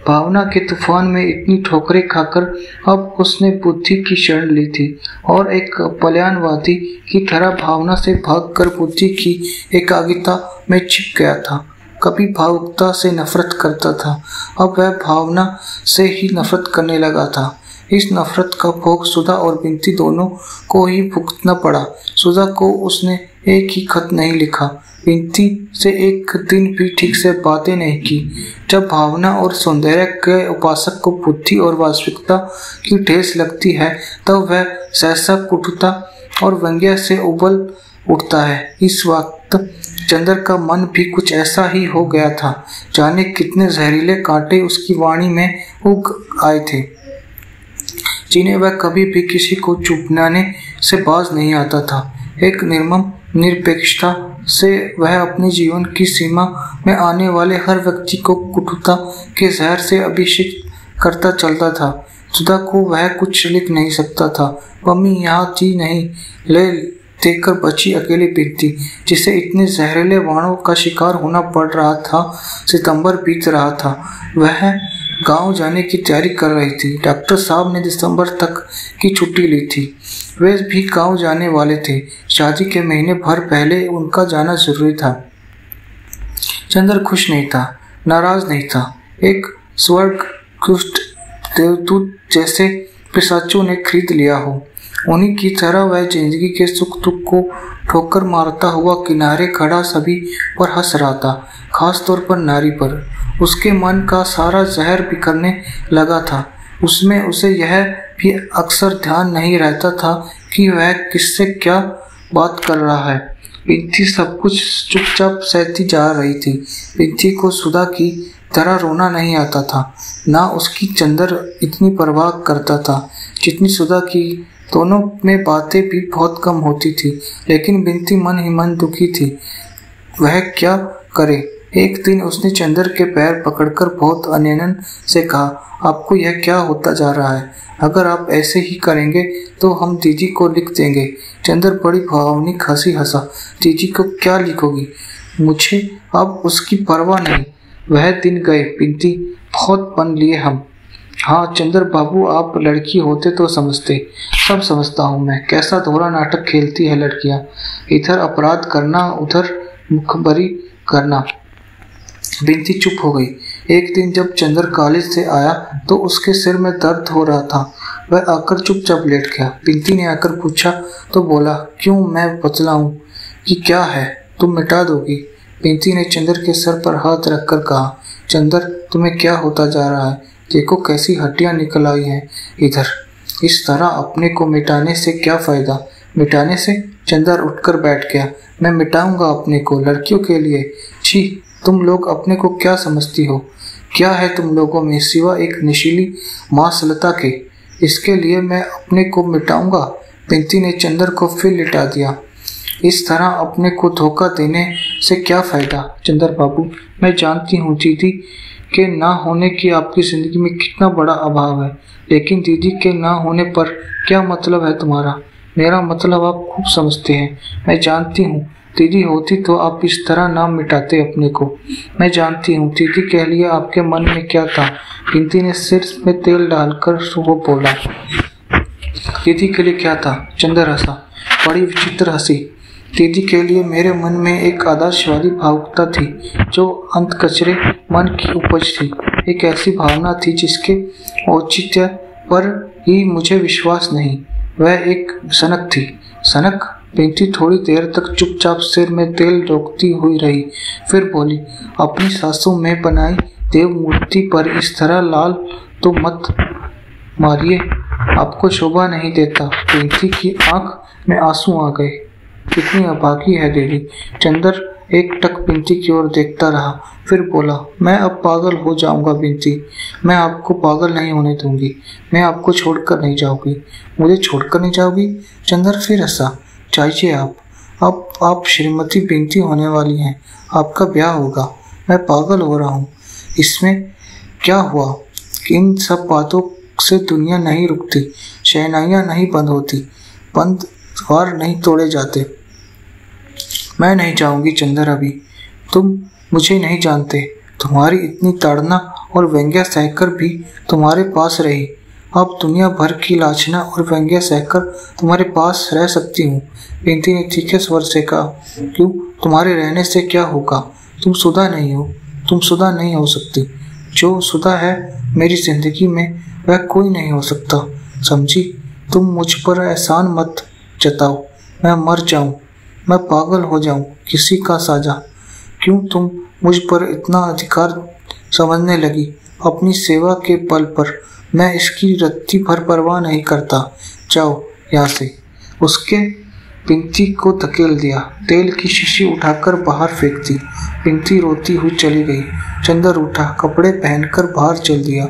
भावना के तूफान में इतनी ठोकरें खाकर अब उसने बुद्धि की शरण ली थी और एक पलायनवादी की तरह भावना से भागकर बुद्धि की एकाग्रता में छिप गया था। कभी भावुकता से नफरत करता था, अब वह भावना से ही नफरत करने लगा था। इस नफरत का भोग सुधा और बिंती दोनों को ही भुगतना पड़ा। सुधा को उसने एक ही खत नहीं लिखा, बिंती से एक दिन भी ठीक से बातें नहीं की। जब भावना और सौंदर्य के उपासक को बुद्धि और वास्तविकता की ठेस लगती है तब वह सहसा कुटुता और व्यंग्य से उबल उठता है। इस वक्त चंद्र का मन भी कुछ ऐसा ही हो गया था। जाने कितने जहरीले कांटे उसकी वाणी में उग आए थे, जिन्हें वह कभी भी किसी को चुपनाने से बाज नहीं आता था। एक निर्मम निरपेक्षता से वह अपने जीवन की सीमा में आने वाले हर व्यक्ति को कुटुता के जहर से अभिषेक करता चलता था। सुधा को वह कुछ लिख नहीं सकता था। मम्मी यहाँ थी नहीं, ले देखकर बची अकेली बिंती, जिसे इतने जहरीले बाणों का शिकार होना पड़ रहा था। सितंबर बीत रहा था, वह गांव जाने की तैयारी कर रही थी। डॉक्टर साहब ने दिसंबर तक की छुट्टी ली थी। वे भी गांव जाने वाले थे। शादी के महीने भर पहले उनका जाना जरूरी था। चंद्र खुश नहीं था, नाराज नहीं था। एक स्वर्ग कुष्ठ देवदूत जैसे पिशाचों ने खरीद लिया हो, उन्हीं की तरह वह जिंदगी के सुख दुख को ठोकर मारता हुआ किनारे खड़ा सभी पर हंस रहा था, खास तौर पर नारी पर। उसके मन का सारा जहर बिखरने लगा था। उसमें उसे यह भी अक्सर ध्यान नहीं रहता था कि वह किससे क्या बात कर रहा है। बिंती सब कुछ चुपचाप सहती जा रही थी। बिंती को सुधा की तरह रोना नहीं आता था, ना उसकी चंद्र इतनी परवाह करता था जितनी सुधा की। दोनों में बातें भी बहुत कम होती थी, लेकिन बिंती मन ही मन दुखी थी। वह क्या करे। एक दिन उसने चंद्र के पैर पकड़कर बहुत अनयन से कहा, आपको यह क्या होता जा रहा है? अगर आप ऐसे ही करेंगे तो हम दीदी को लिख देंगे। चंद्र बड़ी भावनिक हंसी हंसा, दीदी को क्या लिखोगी? मुझे अब उसकी परवाह नहीं। वह दिन गए बिंती, बहुत बन लिए हम। हाँ चंद्र बाबू, आप लड़की होते तो समझते। सब समझता हूँ मैं, कैसा दोहरा नाटक खेलती है लड़कियाँ। इधर अपराध करना, उधर मुखबरी करना। बिंती चुप हो गई। एक दिन जब चंद्र कॉलेज से आया तो उसके सिर में दर्द हो रहा था। वह आकर चुपचाप लेट गया। बिंती ने आकर पूछा तो बोला, क्यों, मैं बतलाऊं कि क्या है? तुम मिटा दोगी? बिंती ने चंद्र के सर पर हाथ रखकर कहा, चंद्र तुम्हें क्या होता जा रहा है? देखो कैसी हड्डियां निकल आई हैं इधर। इस तरह अपने को मिटाने से क्या फायदा? मिटाने से? चंद्र उठकर बैठ गया। मैं मिटाऊंगा अपने को, लड़कियों के लिए। छी, तुम लोग अपने को क्या समझती हो? क्या है तुम लोगों में सिवा एक नशीली मांसलता के? इसके लिए मैं अपने को मिटाऊंगा? बिंती ने चंद्र को फिर लिटा दिया। इस तरह अपने को धोखा देने से क्या फायदा? चंद्र बाबू, मैं जानती हूँ दीदी के ना होने की आपकी जिंदगी में कितना बड़ा अभाव है, लेकिन दीदी के ना होने पर क्या मतलब है तुम्हारा? मेरा मतलब आप खूब समझते हैं। मैं जानती हूँ, दीदी होती तो आप इस तरह ना मिटाते अपने को। मैं जानती हूँ दीदी के लिए आपके मन में क्या था। बिंती ने सिर में तेल डालकर वो बोला, दीदी के लिए क्या था? चंद्र हंसा, बड़ी विचित्र हंसी। दीदी के लिए मेरे मन में एक आदर्शवादी भावुकता थी जो अंत कचरे मन की उपज थी। एक ऐसी भावना थी जिसके औचित्य पर ही मुझे विश्वास नहीं। वह एक सनक थी। सनक? बिंती थोड़ी देर तक चुपचाप सिर में तेल रोकती हुई रही, फिर बोली, अपनी सासों में बनाई देव मूर्ति पर इस तरह लाल तो मत मारिए, आपको शोभा नहीं देता। बिंती की आंख में आंसू आ गए। कितनी अभागी है दीदी। चंद्र एक टक बिंती की ओर देखता रहा, फिर बोला, मैं अब पागल हो जाऊंगा बिंती। मैं आपको पागल नहीं होने दूंगी। मैं आपको छोड़कर नहीं जाऊंगी। मुझे छोड़कर नहीं जाओगी? चंद्र फिर हंसा, चाहिए आप। अब आप श्रीमती बिंती होने वाली हैं, आपका ब्याह होगा। मैं पागल हो रहा हूँ। इसमें क्या हुआ? इन सब बातों से दुनिया नहीं रुकती, शहनाइयाँ नहीं बंद होती, बंद द्वार नहीं तोड़े जाते। मैं नहीं जाऊंगी चंद्र अभी। तुम मुझे नहीं जानते, तुम्हारी इतनी ताड़ना और व्यंग्य सहकर भी तुम्हारे पास रही। अब दुनिया भर की लांछना और व्यंग्य सहकर तुम्हारे पास रह सकती हूँ। बिंती ने तीखे स्वर से कहा, क्यों, तुम्हारे रहने से क्या होगा? तुम शुदा नहीं हो, तुम शुदा नहीं हो सकती। जो शुदा है मेरी जिंदगी में वह कोई नहीं हो सकता, समझी? तुम मुझ पर एहसान मत जताओ। मैं मर जाऊं, मैं पागल हो जाऊं, किसी का साझा। क्यों तुम मुझ पर इतना अधिकार समझने लगी अपनी सेवा के बल पर? मैं इसकी रत्ती भर परवाह नहीं करता। जाओ यहाँ से। उसके बिंती को धकेल दिया, तेल की शीशी उठाकर बाहर फेंक दी। बिंती रोती हुई चली गई। चंदर उठा, कपड़े पहनकर बाहर चल दिया।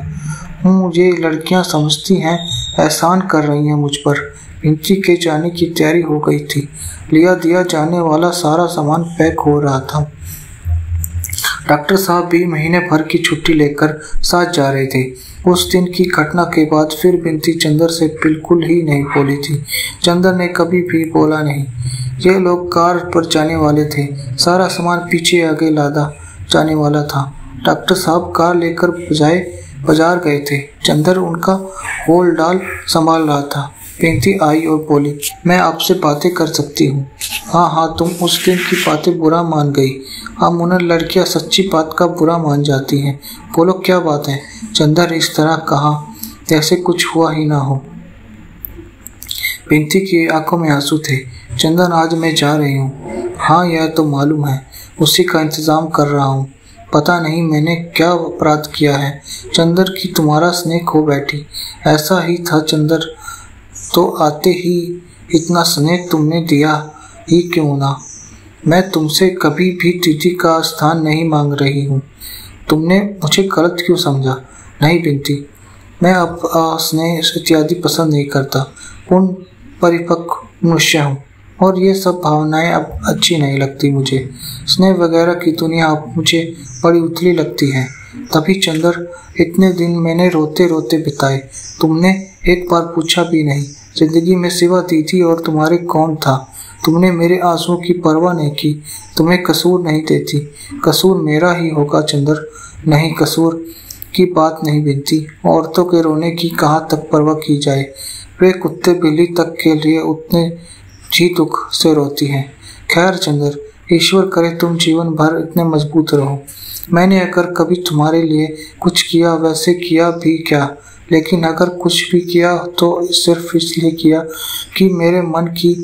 ये लड़कियां समझती हैं एहसान कर रही हैं मुझ पर। बिंती के जाने की तैयारी हो गई थी। लिया दिया जाने वाला सारा सामान पैक हो रहा था। डॉक्टर साहब भी महीने भर की छुट्टी लेकर साथ जा रहे थे। उस दिन की घटना के बाद फिर बिंती चंदर से बिल्कुल ही नहीं बोली थी। चंदर ने कभी भी बोला नहीं। ये लोग कार पर जाने वाले थे। सारा सामान पीछे आगे लादा जाने वाला था। डॉक्टर साहब कार लेकर बाजार गए थे। चंदर उनका होल डाल संभाल रहा था। बिंती आई और बोली, मैं आपसे बातें कर सकती हूँ? हाँ, तुम उस दिन की बातें बुरा मान गई। अमूमन लड़कियां सच्ची बात का बुरा मान जाती हैं। बोलो, क्या बात है? चंदर इस तरह कहा जैसे कुछ हुआ ही ना हो। बिंती की आंखों में आंसू थे। चंदन, आज मैं जा रही हूँ। हाँ, यह तो मालूम है। उसी का इंतजाम कर रहा हूँ। पता नहीं मैंने क्या अपराध किया है। चंदर की तुम्हारा स्नेह खो बैठी। ऐसा ही था चंदर, तो आते ही इतना स्नेह तुमने दिया ही क्यों ना। मैं तुमसे कभी भी दीदी का स्थान नहीं मांग रही हूँ। तुमने मुझे गलत क्यों समझा? नहीं बिंती, मैं अब स्नेह इत्यादि पसंद नहीं करता। पूर्ण परिपक्व मनुष्य हूँ और ये सब भावनाएं अब अच्छी नहीं लगती मुझे। स्नेह वगैरह की दुनिया अब मुझे बड़ी उथली लगती है। तभी चंदर, इतने दिन मैंने रोते रोते बिताए। तुमने एक बार पूछा भी नहीं, जिंदगी में सिवा दीदी और तुम्हारे कौन था? तुमने मेरे आंसुओं की परवाह नहीं की। तुम्हें कसूर नहीं देती। कसूर मेरा ही होगा चंदर। नहीं, कसूर की बात नहीं बिनती। औरतों के रोने की कहाँ तक परवाह की जाए? वे कुत्ते बिल्ली तक के लिए उतने जी दुख से रोती हैं। खैर चंदर, ईश्वर करे तुम जीवन भर इतने मजबूत रहो। मैंने अगर कभी तुम्हारे लिए कुछ किया, वैसे किया भी क्या, लेकिन अगर कुछ भी किया तो सिर्फ इसलिए किया कि मेरे मन की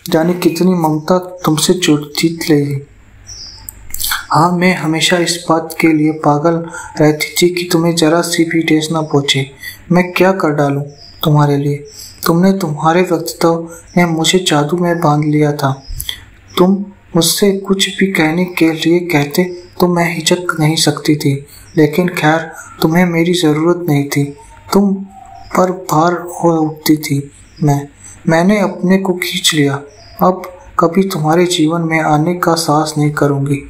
जाने कितनी ममता तुमसे जीत लेगी। हाँ, मैं हमेशा इस बात के लिए पागल रहती थी कि तुम्हें जरा सी भी ठेस न पहुंचे। मैं क्या कर डालूं तुम्हारे लिए? तुम्हारे व्यक्तित्व ने मुझे जादू में बांध लिया था। तुम मुझसे कुछ भी कहने के लिए कहते तो मैं हिचक नहीं सकती थी, लेकिन खैर तुम्हें मेरी ज़रूरत नहीं थी। तुम पर भार हो उठती थी। मैंने अपने को खींच लिया। अब कभी तुम्हारे जीवन में आने का साहस नहीं करूँगी।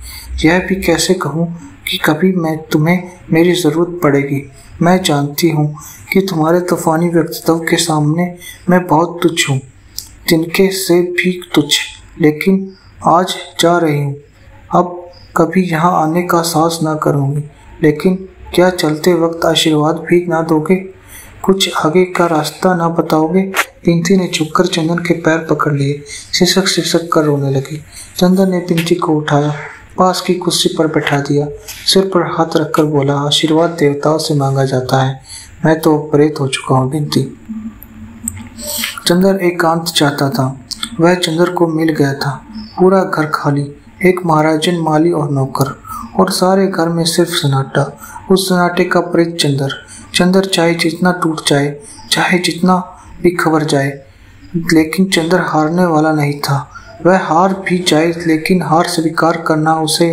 यह भी कैसे कहूँ कि कभी तुम्हें मेरी ज़रूरत पड़ेगी। मैं जानती हूँ कि तुम्हारे तूफानी व्यक्तित्व के सामने मैं बहुत तुच्छ हूँ, तिनके से भी तुच्छ। लेकिन आज जा रही हूँ। अब कभी यहाँ आने का साहस ना करूँगी। लेकिन क्या चलते वक्त आशीर्वाद भी ना दोगे? कुछ आगे का रास्ता ना बताओगे? बिंती ने झुककर चंदन के पैर पकड़ लिए। सिसक सिसक कर रोने लगी। चंदन ने बिंती को उठाया, पास की कुर्सी पर बैठा दिया, सिर पर हाथ रखकर बोला, आशीर्वाद देवताओं से मांगा जाता है। मैं तो प्रेत हो चुका हूँ बिंती। चंदन एकांत चाहता था। वह चंदर को मिल गया था। पूरा घर खाली, एक महाराजन, माली और नौकर, और सारे घर में सिर्फ सन्नाटा। उस सन्नाटे का प्रेत चंदर चाहे जितना टूट जाए, चाहे जितना भी खबर जाए, लेकिन चंदर हारने वाला नहीं था। वह हार भी जाए, लेकिन हार स्वीकार करना उसे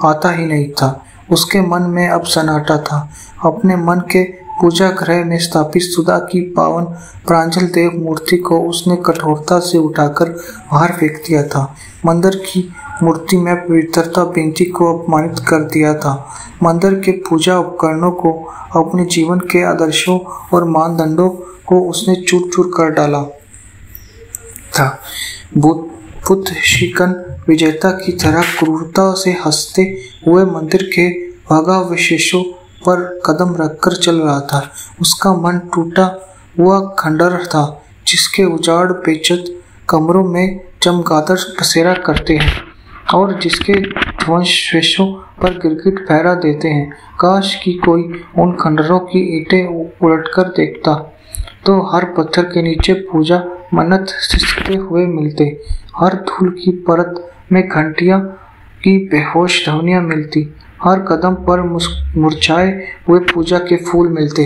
आता ही नहीं था। उसके मन में अब सन्नाटा था। अपने मन के पूजा गृह में स्थापित सुधा की पावन प्रांजल देव मूर्ति को उसने कठोरता से उठाकर बाहर फेंक दिया था। मंदिर की मूर्ति में पवित्रता बिंती को अपमानित कर दिया था। मंदिर के पूजा उपकरणों को, अपने जीवन के आदर्शों और मानदंडों को उसने चूर चूर कर डाला था। बुद्ध शिकन विजेता की तरह क्रूरता से हंसते हुए मंदिर के भागावशेषों पर कदम रखकर चल रहा था। उसका मन टूटा हुआ खंडहर था जिसके उजाड़ बेचत कमरों में चमगादड़ बसेरा करते हैं और जिसके ध्वंसावशेषों पर गिरगिट पहरा देते हैं। काश कि कोई उन खंडहरों की ईंटें उलटकर देखता तो हर पत्थर के नीचे पूजा मन्नत सिसकते हुए मिलते, हर धूल की परत में घंटियां की बेहोश ध्वनियां मिलती, हर कदम पर मुरझाए हुए पूजा के फूल मिलते,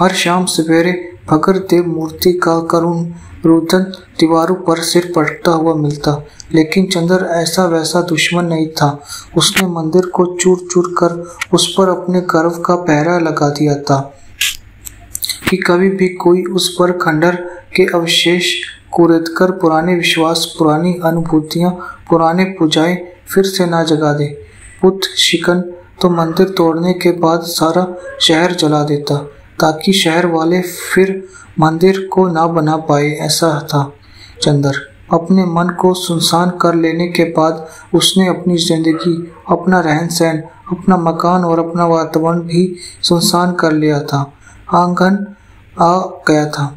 हर शाम सवेरे भगर देव मूर्ति का करुण रुदन दीवारों पर सिर पटकता हुआ मिलता। लेकिन चंद्र ऐसा वैसा दुश्मन नहीं था। उसने मंदिर को चूर चूर कर उस पर अपने गर्व का पहरा लगा दिया था कि कभी भी कोई उस पर खंडहर के अवशेष कुरेदकर पुराने विश्वास, पुरानी अनुभूतियां, पुराने पूजाएं फिर से ना जगा दे। बुत शिकन तो मंदिर तोड़ने के बाद सारा शहर जला देता ताकि शहर वाले फिर मंदिर को ना बना पाए। ऐसा था चंद्र। अपने मन को सुनसान कर लेने के बाद उसने अपनी जिंदगी, अपना रहन सहन, अपना मकान और अपना वातावरण भी सुनसान कर लिया था। आंगन आ गया था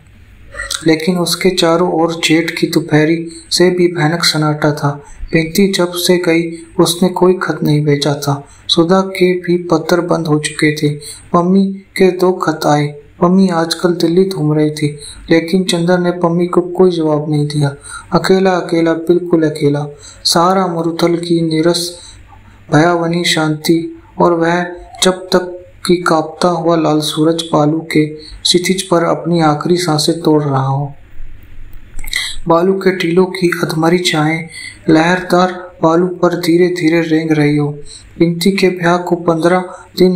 लेकिन उसके चारों ओर जेठ की दोपहरी से भी भयानक सन्नाटा था। पिंकी जब से गई उसने कोई खत नहीं भेजा था। सुधा के भी पत्र बंद हो चुके थे। पम्मी के 2 खत आए। पम्मी आजकल दिल्ली घूम रही थी लेकिन चंद्र ने पम्मी को कोई जवाब नहीं दिया। अकेला अकेला, बिल्कुल अकेला। सारा मरुथल की नीरस भयावनी शांति और वह जब तक कि कांपता हुआ लाल सूरज बालू के क्षितिज पर अपनी आखिरी सांसें तोड़ रहा हो। बालू के टीलों की अधमरी छाएं लहरदार बालू पर धीरे धीरे रेंग रही हो। पिंकी के ब्याह को 15 दिन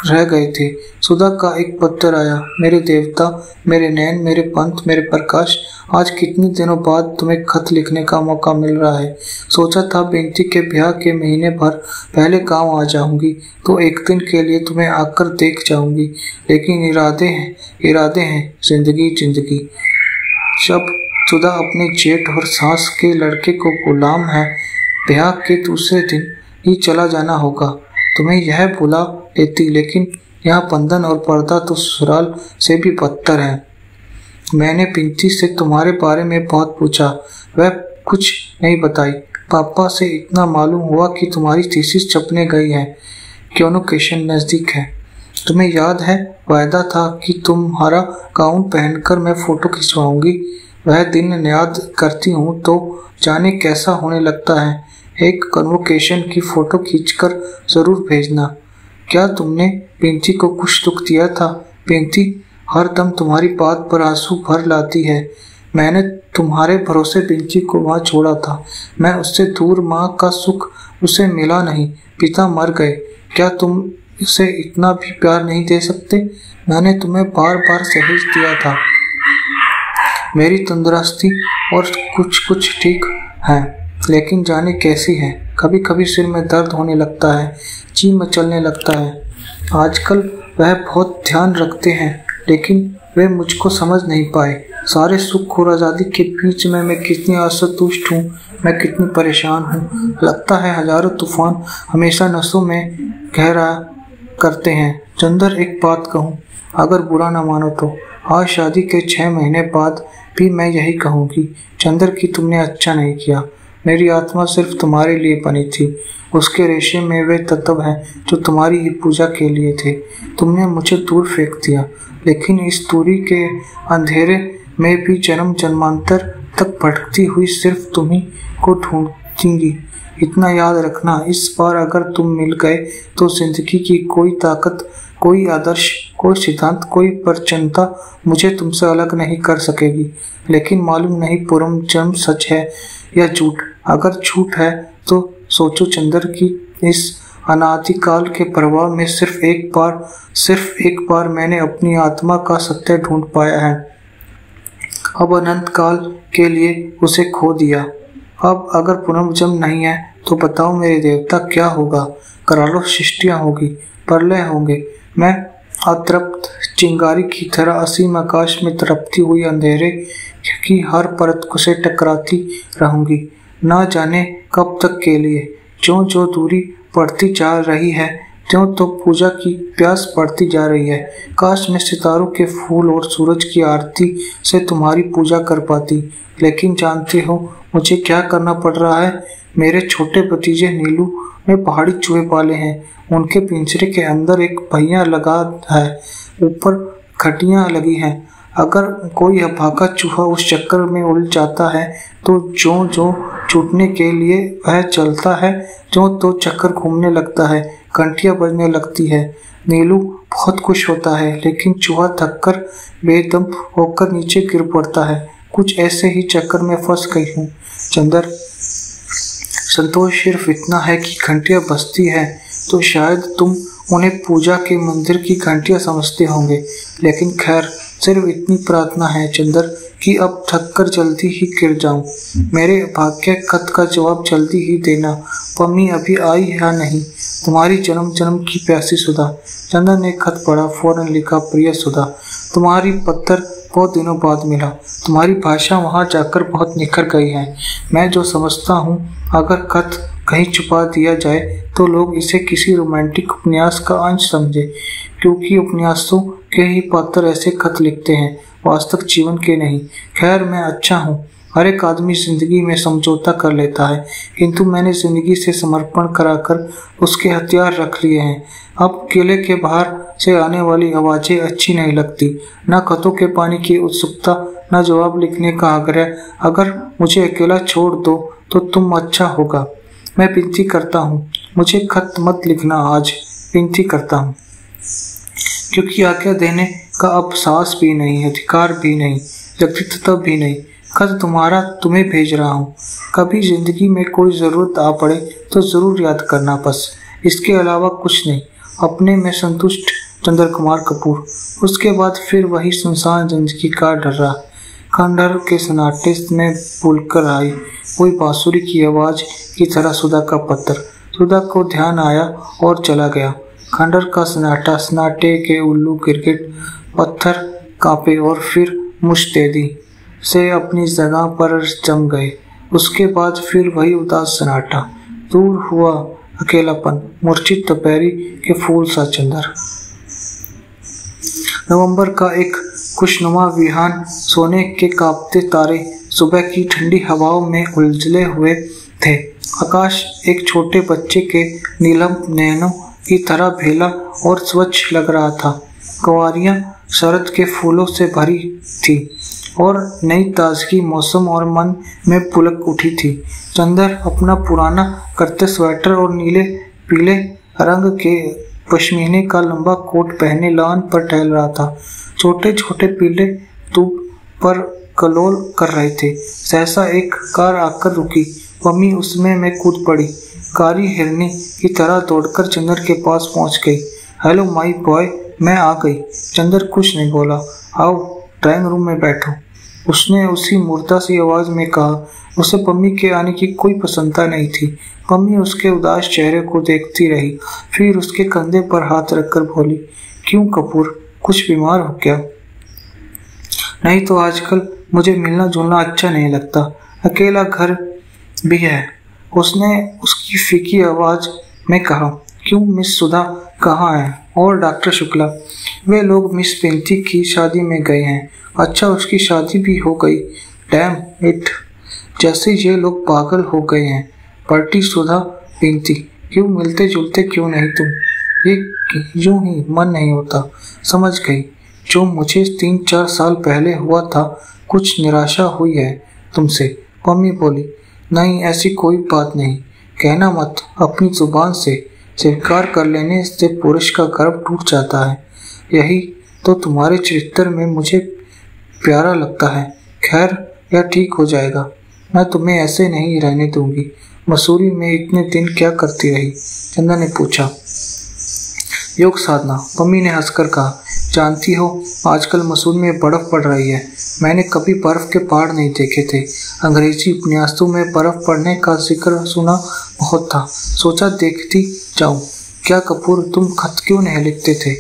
रह गए थे। सुधा का एक पत्र आया। मेरे देवता, मेरे नैन, मेरे पंथ, मेरे प्रकाश, आज कितने दिनों बाद तुम्हें खत लिखने का मौका मिल रहा है। सोचा था पिंकी के ब्याह के महीने भर पहले गांव आ जाऊंगी तो एक दिन के लिए तुम्हें आकर देख जाऊंगी, लेकिन इरादे हैं जिंदगी जिंदगी। जब सुधा अपने जेठ और सास के लड़के को गुलाम है, ब्याह के दूसरे दिन ही चला जाना होगा। तुम्हें यह बुला लेती लेकिन यहाँ बंधन और पर्दा तो ससुराल से भी बदतर है। मैंने पिंकी से तुम्हारे बारे में बहुत पूछा, वह कुछ नहीं बताई। पापा से इतना मालूम हुआ कि तुम्हारी थीसिस छपने गई है, कॉन्वोकेशन नजदीक है। तुम्हें याद है वायदा था कि तुम्हारा गाउन पहनकर मैं फोटो खिंचवाऊंगी। वह दिन याद करती हूँ तो जाने कैसा होने लगता है। एक कन्वोकेशन की फोटो खींचकर जरूर भेजना। क्या तुमने पिंकी को कुछ दुख दिया था? पिंकी हर दम तुम्हारी बात पर आंसू भर लाती है। मैंने तुम्हारे भरोसे पिंकी को वहाँ छोड़ा था। मैं उससे दूर, माँ का सुख उसे मिला नहीं, पिता मर गए। क्या तुम उसे इतना भी प्यार नहीं दे सकते? मैंने तुम्हें बार बार सहेज दिया था। मेरी तंदुरुस्ती और कुछ ठीक है लेकिन जाने कैसी है। कभी कभी सिर में दर्द होने लगता है, जी मचलने लगता है। आजकल वह बहुत ध्यान रखते हैं लेकिन वे मुझको समझ नहीं पाए। सारे सुख और आज़ादी के बीच में मैं कितनी असंतुष्ट हूँ, मैं कितनी परेशान हूँ। लगता है हजारों तूफान हमेशा नसों में गहरा करते हैं। चंद्र, एक बात कहूँ, अगर बुरा ना मानो तो आज शादी के 6 महीने बाद भी मैं यही कहूँगी, चंद्र, कि तुमने अच्छा नहीं किया। मेरी आत्मा सिर्फ तुम्हारे लिए बनी थी। उसके रेशे में वे तत्व हैं जो तुम्हारी ही पूजा के लिए थे। तुमने मुझे दूर फेंक दिया लेकिन इस दूरी के अंधेरे में भी जन्म जन्मांतर तक भटकती हुई सिर्फ तुम्ही को ढूंढूंगी। इतना याद रखना, इस बार अगर तुम मिल गए तो जिंदगी की कोई ताकत, कोई आदर्श, कोई सिद्धांत, कोई प्रचंडता मुझे तुमसे अलग नहीं कर सकेगी। लेकिन मालूम नहीं पूर्व जन्म सच है या झूठ। अगर झूठ है तो सोचो चंद्र की इस अनादिकाल के प्रभाव में सिर्फ एक बार मैंने अपनी आत्मा का सत्य ढूंढ पाया है। अब अनंत काल के लिए उसे खो दिया। अब अगर पुनर्जन्म नहीं है तो बताओ मेरे देवता, क्या होगा? करालो सृष्टियां होगी, प्रलय होंगे। मैं अतृप्त चिंगारी की तरह असीम आकाश में तड़पती हुई अंधेरे की हर परत से टकराती रहूंगी, ना जाने कब तक के लिए। जो दूरी बढ़ती जा रही है त्यों तो पूजा की प्यास बढ़ती जा रही है। काश मैं सितारों के फूल और सूरज की आरती से तुम्हारी पूजा कर पाती, लेकिन जानते हो मुझे क्या करना पड़ रहा है। मेरे छोटे भतीजे नीलू ने पहाड़ी चूहे पाले हैं। उनके पिंजरे के अंदर एक पहिया लगा है, ऊपर खटियां लगी हैं। अगर कोई अभागा चूहा उस चक्कर में उलझ जाता है तो जो जो छूटने के लिए वह चलता है, जो तो चक्कर घूमने लगता है, घंटियां बजने लगती है। नीलू बहुत खुश होता है, लेकिन चूहा थककर बेदम होकर नीचे गिर पड़ता है। कुछ ऐसे ही चक्कर में फंस गई हूँ चंदर। संतोष सिर्फ इतना है कि घंटियां बजती है तो शायद तुम उन्हें पूजा के मंदिर की घंटियां समझते होंगे, लेकिन खैर सिर्फ इतनी प्रार्थना है चंदर कि अब थक कर जल्दी ही गिर जाऊं। मेरे भाग्य खत का जवाब जल्दी ही देना। पम्मी अभी आई या नहीं? तुम्हारी जन्म जन्म की प्यासी सुधा। चंदर ने खत पढ़ा, फौरन लिखा, प्रिय सुधा, तुम्हारी पत्थर बहुत दिनों बाद मिला। तुम्हारी भाषा वहां जाकर बहुत निखर गई है। मैं जो समझता हूँ अगर खत कहीं छुपा दिया जाए तो लोग इसे किसी रोमांटिक उपन्यास का अंश समझे, क्योंकि उपन्यासों के ही पात्र ऐसे खत लिखते हैं, वास्तविक जीवन के नहीं। खैर मैं अच्छा हूँ। हर एक आदमी जिंदगी में समझौता कर लेता है, किंतु मैंने जिंदगी से समर्पण कराकर उसके हथियार रख लिए हैं। अब किले के बाहर से आने वाली आवाजें अच्छी नहीं लगती, न खतों के पानी की उत्सुकता, न जवाब लिखने का आग्रह। अगर मुझे अकेला छोड़ दो तो तुम अच्छा होगा। मैं विनती करता हूँ, मुझे खत मत लिखना आज, विनती करता हूँ, क्योंकि आज्ञा देने का अब साहस भी नहीं, अधिकार भी नहीं, व्यक्तित्व भी नहीं। खत तुम्हारा तुम्हें भेज रहा हूँ। कभी जिंदगी में कोई जरूरत आ पड़े तो जरूर याद करना, बस इसके अलावा कुछ नहीं। अपने में संतुष्ट चंद्र कुमार कपूर। उसके बाद फिर वही सुनसान जिंदगी का डर्रा। खंडहर के सन्नाटे में भूलकर आई कोई बांसुरी की आवाज की तरह सुधा का पत्र। सुधा को ध्यान आया और चला गया। खंडहर का सन्नाटा, सन्नाटे के उल्लू गिरगिट, पत्थर कांपे और फिर मुश्तैदी से अपनी जगह पर जम गए। उसके बाद फिर वही उदास सन्नाटा, दूर हुआ अकेलापन, मूर्छित दोपहरी के फूल सा चंदर। नवंबर का एक खुशनुमा विहान, सोने के कांपते तारे सुबह की ठंडी हवाओं में उलझे हुए थे। आकाश एक छोटे बच्चे के नीलम नैनों की तरह भेला और स्वच्छ लग रहा था। कवारियां शरद के फूलों से भरी थी और नई ताजगी मौसम और मन में पुलक उठी थी। चंदर अपना पुराना करते स्वेटर और नीले पीले रंग के पश्मीने का लंबा कोट पहने लान पर टहल रहा था। छोटे छोटे पीले दूब पर कलोल कर रहे थे। सहसा एक कार आकर रुकी। पम्मी उसमें मैं कूद पड़ी। कारी हिरनी की तरह दौड़कर चंदर के पास पहुंच गई। हेलो माई बॉय, मैं आ गई। चंदर कुछ नहीं बोला। आओ ड्राइंग रूम में बैठो, उसने उसी मुर्दा सी आवाज में कहा। उसे पम्मी के आने की कोई प्रसन्नता नहीं थी। पम्मी उसके उदास चेहरे को देखती रही, फिर उसके कंधे पर हाथ रखकर बोली, क्यों कपूर, कुछ बीमार हो क्या? नहीं तो आजकल मुझे मिलना जुलना अच्छा नहीं लगता, अकेला घर भी है, उसने उसकी फीकी आवाज में कहा। क्यों मिस सुधा कहाँ है? और डॉक्टर शुक्ला? वे लोग मिस पिंती की शादी में गए हैं। अच्छा, उसकी शादी भी हो गई? डैम इट, जैसे ये लोग पागल हो गए हैं। पलटी सुधा पिंती, क्यों मिलते जुलते क्यों नहीं तुम? ये यूं ही मन नहीं होता। समझ गई, जो मुझे 3-4 साल पहले हुआ था, कुछ निराशा हुई है तुमसे। पम्मी बोली, नहीं ऐसी कोई बात नहीं, कहना मत। अपनी जुबान से स्वीकार कर लेने से पुरुष का गर्व टूट जाता है। यही तो तुम्हारे चरित्र में मुझे प्यारा लगता है। खैर यह ठीक हो जाएगा, मैं तुम्हें ऐसे नहीं रहने दूंगी। मसूरी में इतने दिन क्या करती रही? चंदा ने पूछा। योग साधना, पम्मी ने हंसकर कहा। जानती हो आजकल मसूरी में बर्फ पड़ रही है। मैंने कभी बर्फ के पहाड़ नहीं देखे थे। अंग्रेजी उपन्यासों में बर्फ पड़ने का जिक्र सुना बहुत था, सोचा देखती जाऊं। क्या कपूर, तुम खत क्यों नहीं लिखते थे?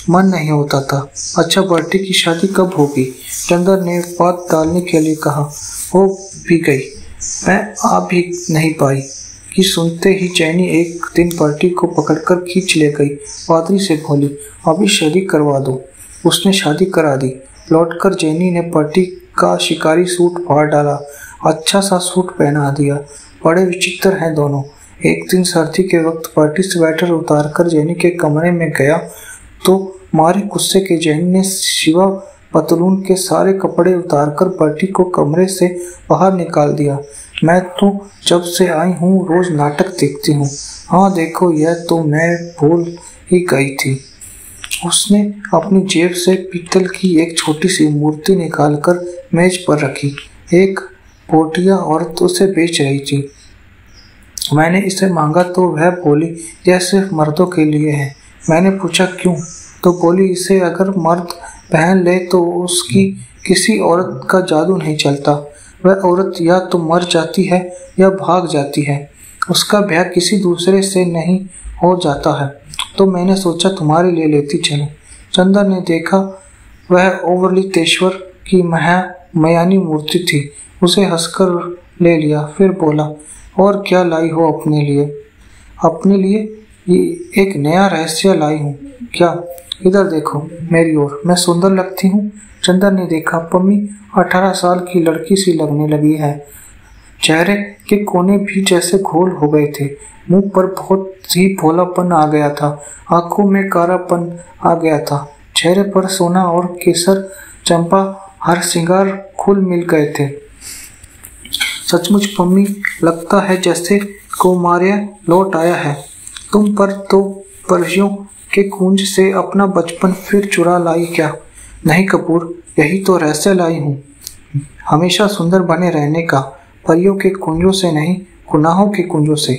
मन नहीं होता था। अच्छा, बर्टी की शादी कब होगी? चंदर ने बात टालने के लिए कहा। हो भी गई, मैं आ भी नहीं पाई। कि सुनते ही जैनी एक दिन पर्टी को पकड़कर खींच ले गई। पादरी से बोली, अभी शादी करवा दो। उसने शादी करा दी। लौटकर जैनी ने पर्टी का शिकारी सूट फाड़ डाला, अच्छा सा सूट पहना दिया। बड़े विचित्र हैं दोनों। एक दिन सर्दी के वक्त पर्टी स्वेटर उतारकर जैनी के कमरे में गया तो मारे गुस्से के जैनी ने शिवा पतलून के सारे कपड़े उतारकर पर्टी को कमरे से बाहर निकाल दिया। मैं तो जब से आई हूँ रोज नाटक देखती हूँ। हाँ देखो, यह तो मैं भूल ही गई थी। उसने अपनी जेब से पीतल की एक छोटी सी मूर्ति निकालकर मेज पर रखी। एक पोटिया औरत उसे बेच रही थी। मैंने इसे मांगा तो वह बोली, यह सिर्फ मर्दों के लिए है। मैंने पूछा क्यों? तो बोली, इसे अगर मर्द पहन ले तो उसकी किसी औरत का जादू नहीं चलता। वह औरत या तो मर जाती है या भाग जाती है, उसका ब्याह किसी दूसरे से नहीं हो जाता है। तो मैंने सोचा तुम्हारे लिए लेती चलूं। चंदर ने देखा वह ओवलितेश्वर की मयानी मूर्ति थी। उसे हंसकर ले लिया, फिर बोला, और क्या लाई हो अपने लिए? अपने लिए ये एक नया रहस्य लाई हूँ। क्या? इधर देखो मेरी ओर, मैं सुंदर लगती हूँ? चंदर ने देखा, पम्मी 18 साल की लड़की सी लगने लगी है। चेहरे के कोने भी जैसे घोल हो गए थे। मुंह पर बहुत ही भोलापन आ गया था। आंखों में कारापन आ गया था। चेहरे पर सोना और केसर चंपा हर श्रृंगार खुल मिल गए थे। सचमुच पम्मी, लगता है जैसे कौमार्य लौट आया है। तुम पर तो परियों के कुंज से अपना बचपन फिर चुरा लाई क्या? नहीं कपूर, यही तो रहस्य लाई हूँ, हमेशा सुंदर बने रहने का। परियों के कुंजों से नहीं, गुनाहों के कुंजों से।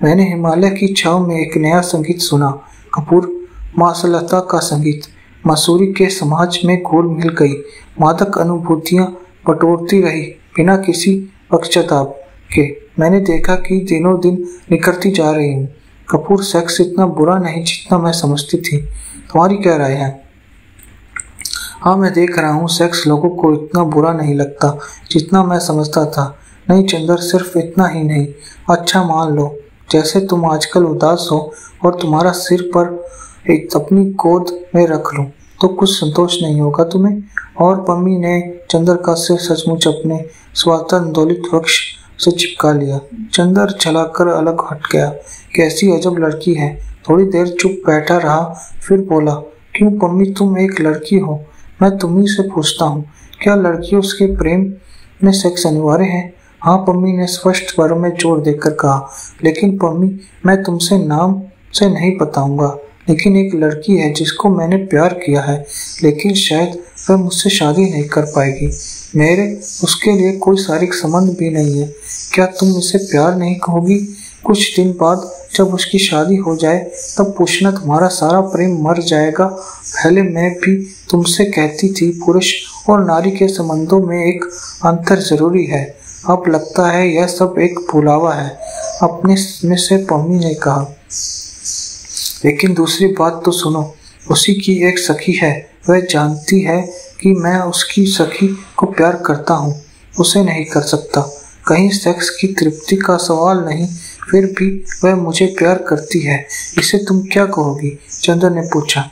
मैंने हिमालय की छाव में एक नया संगीत सुना कपूर, मासलता का संगीत। मसूरी के समाज में घुल मिल गई। मादक अनुभूतियां बटोरती रही बिना किसी पक्षताप के। मैंने देखा कि दिनों दिन निकलती जा रही हूँ। कपूर, सेक्स इतना बुरा नहीं जितना मैं समझती थी। तुम्हारी क्या राय है? हाँ, मैं देख रहा हूँ सेक्स लोगों को इतना बुरा नहीं लगता जितना मैं समझता था। नहीं चंदर, सिर्फ इतना ही नहीं। अच्छा मान लो जैसे तुम आजकल उदास हो और तुम्हारा सिर पर एक अपनी गोद में रख लूं तो कुछ संतोष नहीं होगा तुम्हें? और पम्मी ने चंदर का सिर सचमुच अपने स्वातंदोलित वक्ष से चिपका लिया। चंदर चलाकर अलग हट गया। कैसी अजब लड़की है। थोड़ी देर चुप बैठा रहा, फिर बोला, क्यों पम्मी, तुम एक लड़की हो। मैं तुम्ही से पूछता हूँ, क्या लड़कियों के प्रेम में सेक्स अनिवार्य है? हाँ, पम्मी ने स्पष्ट स्वरों में जोर देकर कहा। लेकिन पम्मी, मैं तुमसे नाम से नहीं बताऊंगा, लेकिन एक लड़की है जिसको मैंने प्यार किया है, लेकिन शायद वह मुझसे शादी नहीं कर पाएगी। मेरे उसके लिए कोई शारीरिक संबंध भी नहीं है। क्या तुम इसे प्यार नहीं कहोगी? कुछ दिन बाद जब उसकी शादी हो जाए तब पूछना, तुम्हारा सारा प्रेम मर जाएगा। पहले मैं भी तुमसे कहती थी पुरुष और नारी के संबंधों में एक अंतर जरूरी है। अब लगता है यह सब एक भुलावा है, अपने में से पम्मी ने कहा। लेकिन दूसरी बात तो सुनो, उसी की एक सखी है। वह जानती है कि मैं उसकी सखी को प्यार करता हूँ, उसे नहीं कर सकता। कहीं सेक्स की तृप्ति का सवाल नहीं, फिर भी वह मुझे प्यार करती है। इसे तुम क्या कहोगी? चंदर ने पूछा।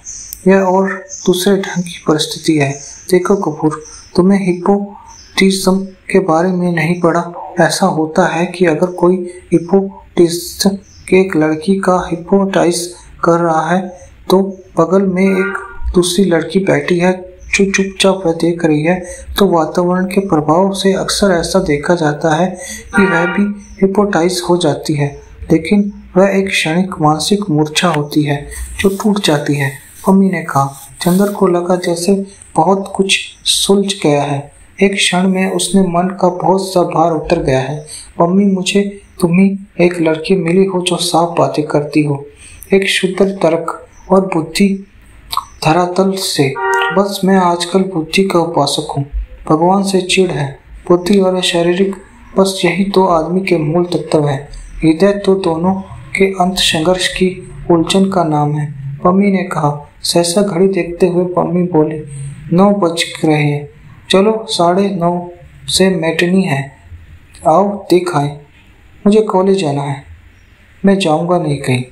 यह और दूसरे ढंग की परिस्थिति है। देखो कपूर, तुम्हें हिप्नोटिज्म के बारे में नहीं पढ़ा? ऐसा होता है कि अगर कोई हिप्नोटिस्ट के एक लड़की का हिप्नोटाइज कर रहा है तो बगल में एक दूसरी लड़की बैठी है जो चुपचाप वह देख रही है, तो वातावरण के प्रभाव से अक्सर ऐसा देखा जाता है कि वह भी हिप्नोटाइज हो जाती है, लेकिन वह एक क्षणिक मानसिक मूर्छा होती है जो टूट जाती है। पम्मी ने कहा। चंदर को लगा जैसे बहुत कुछ सुलझ गया है। एक क्षण में उसने मन का बहुत सा भार उतर गया है। पम्मी, मुझे तुम्ही एक लड़की मिली हो जो साफ बातें करती हो, एक शुद्ध तर्क और बुद्धि धरातल से। बस मैं आजकल बुद्धि का उपासक हूँ। भगवान से चिढ़ है। बुद्धि और शारीरिक, बस यही तो आदमी के मूल तत्व है। हृदय तो दोनों के अंत संघर्ष की उलझन का नाम है। पम्मी ने कहा। सहसा घड़ी देखते हुए पम्मी बोली, 9 बज रहे हैं, चलो 9:30 से मैटनी है, आओ देख आए। मुझे कॉलेज जाना है। मैं जाऊंगा नहीं कहीं।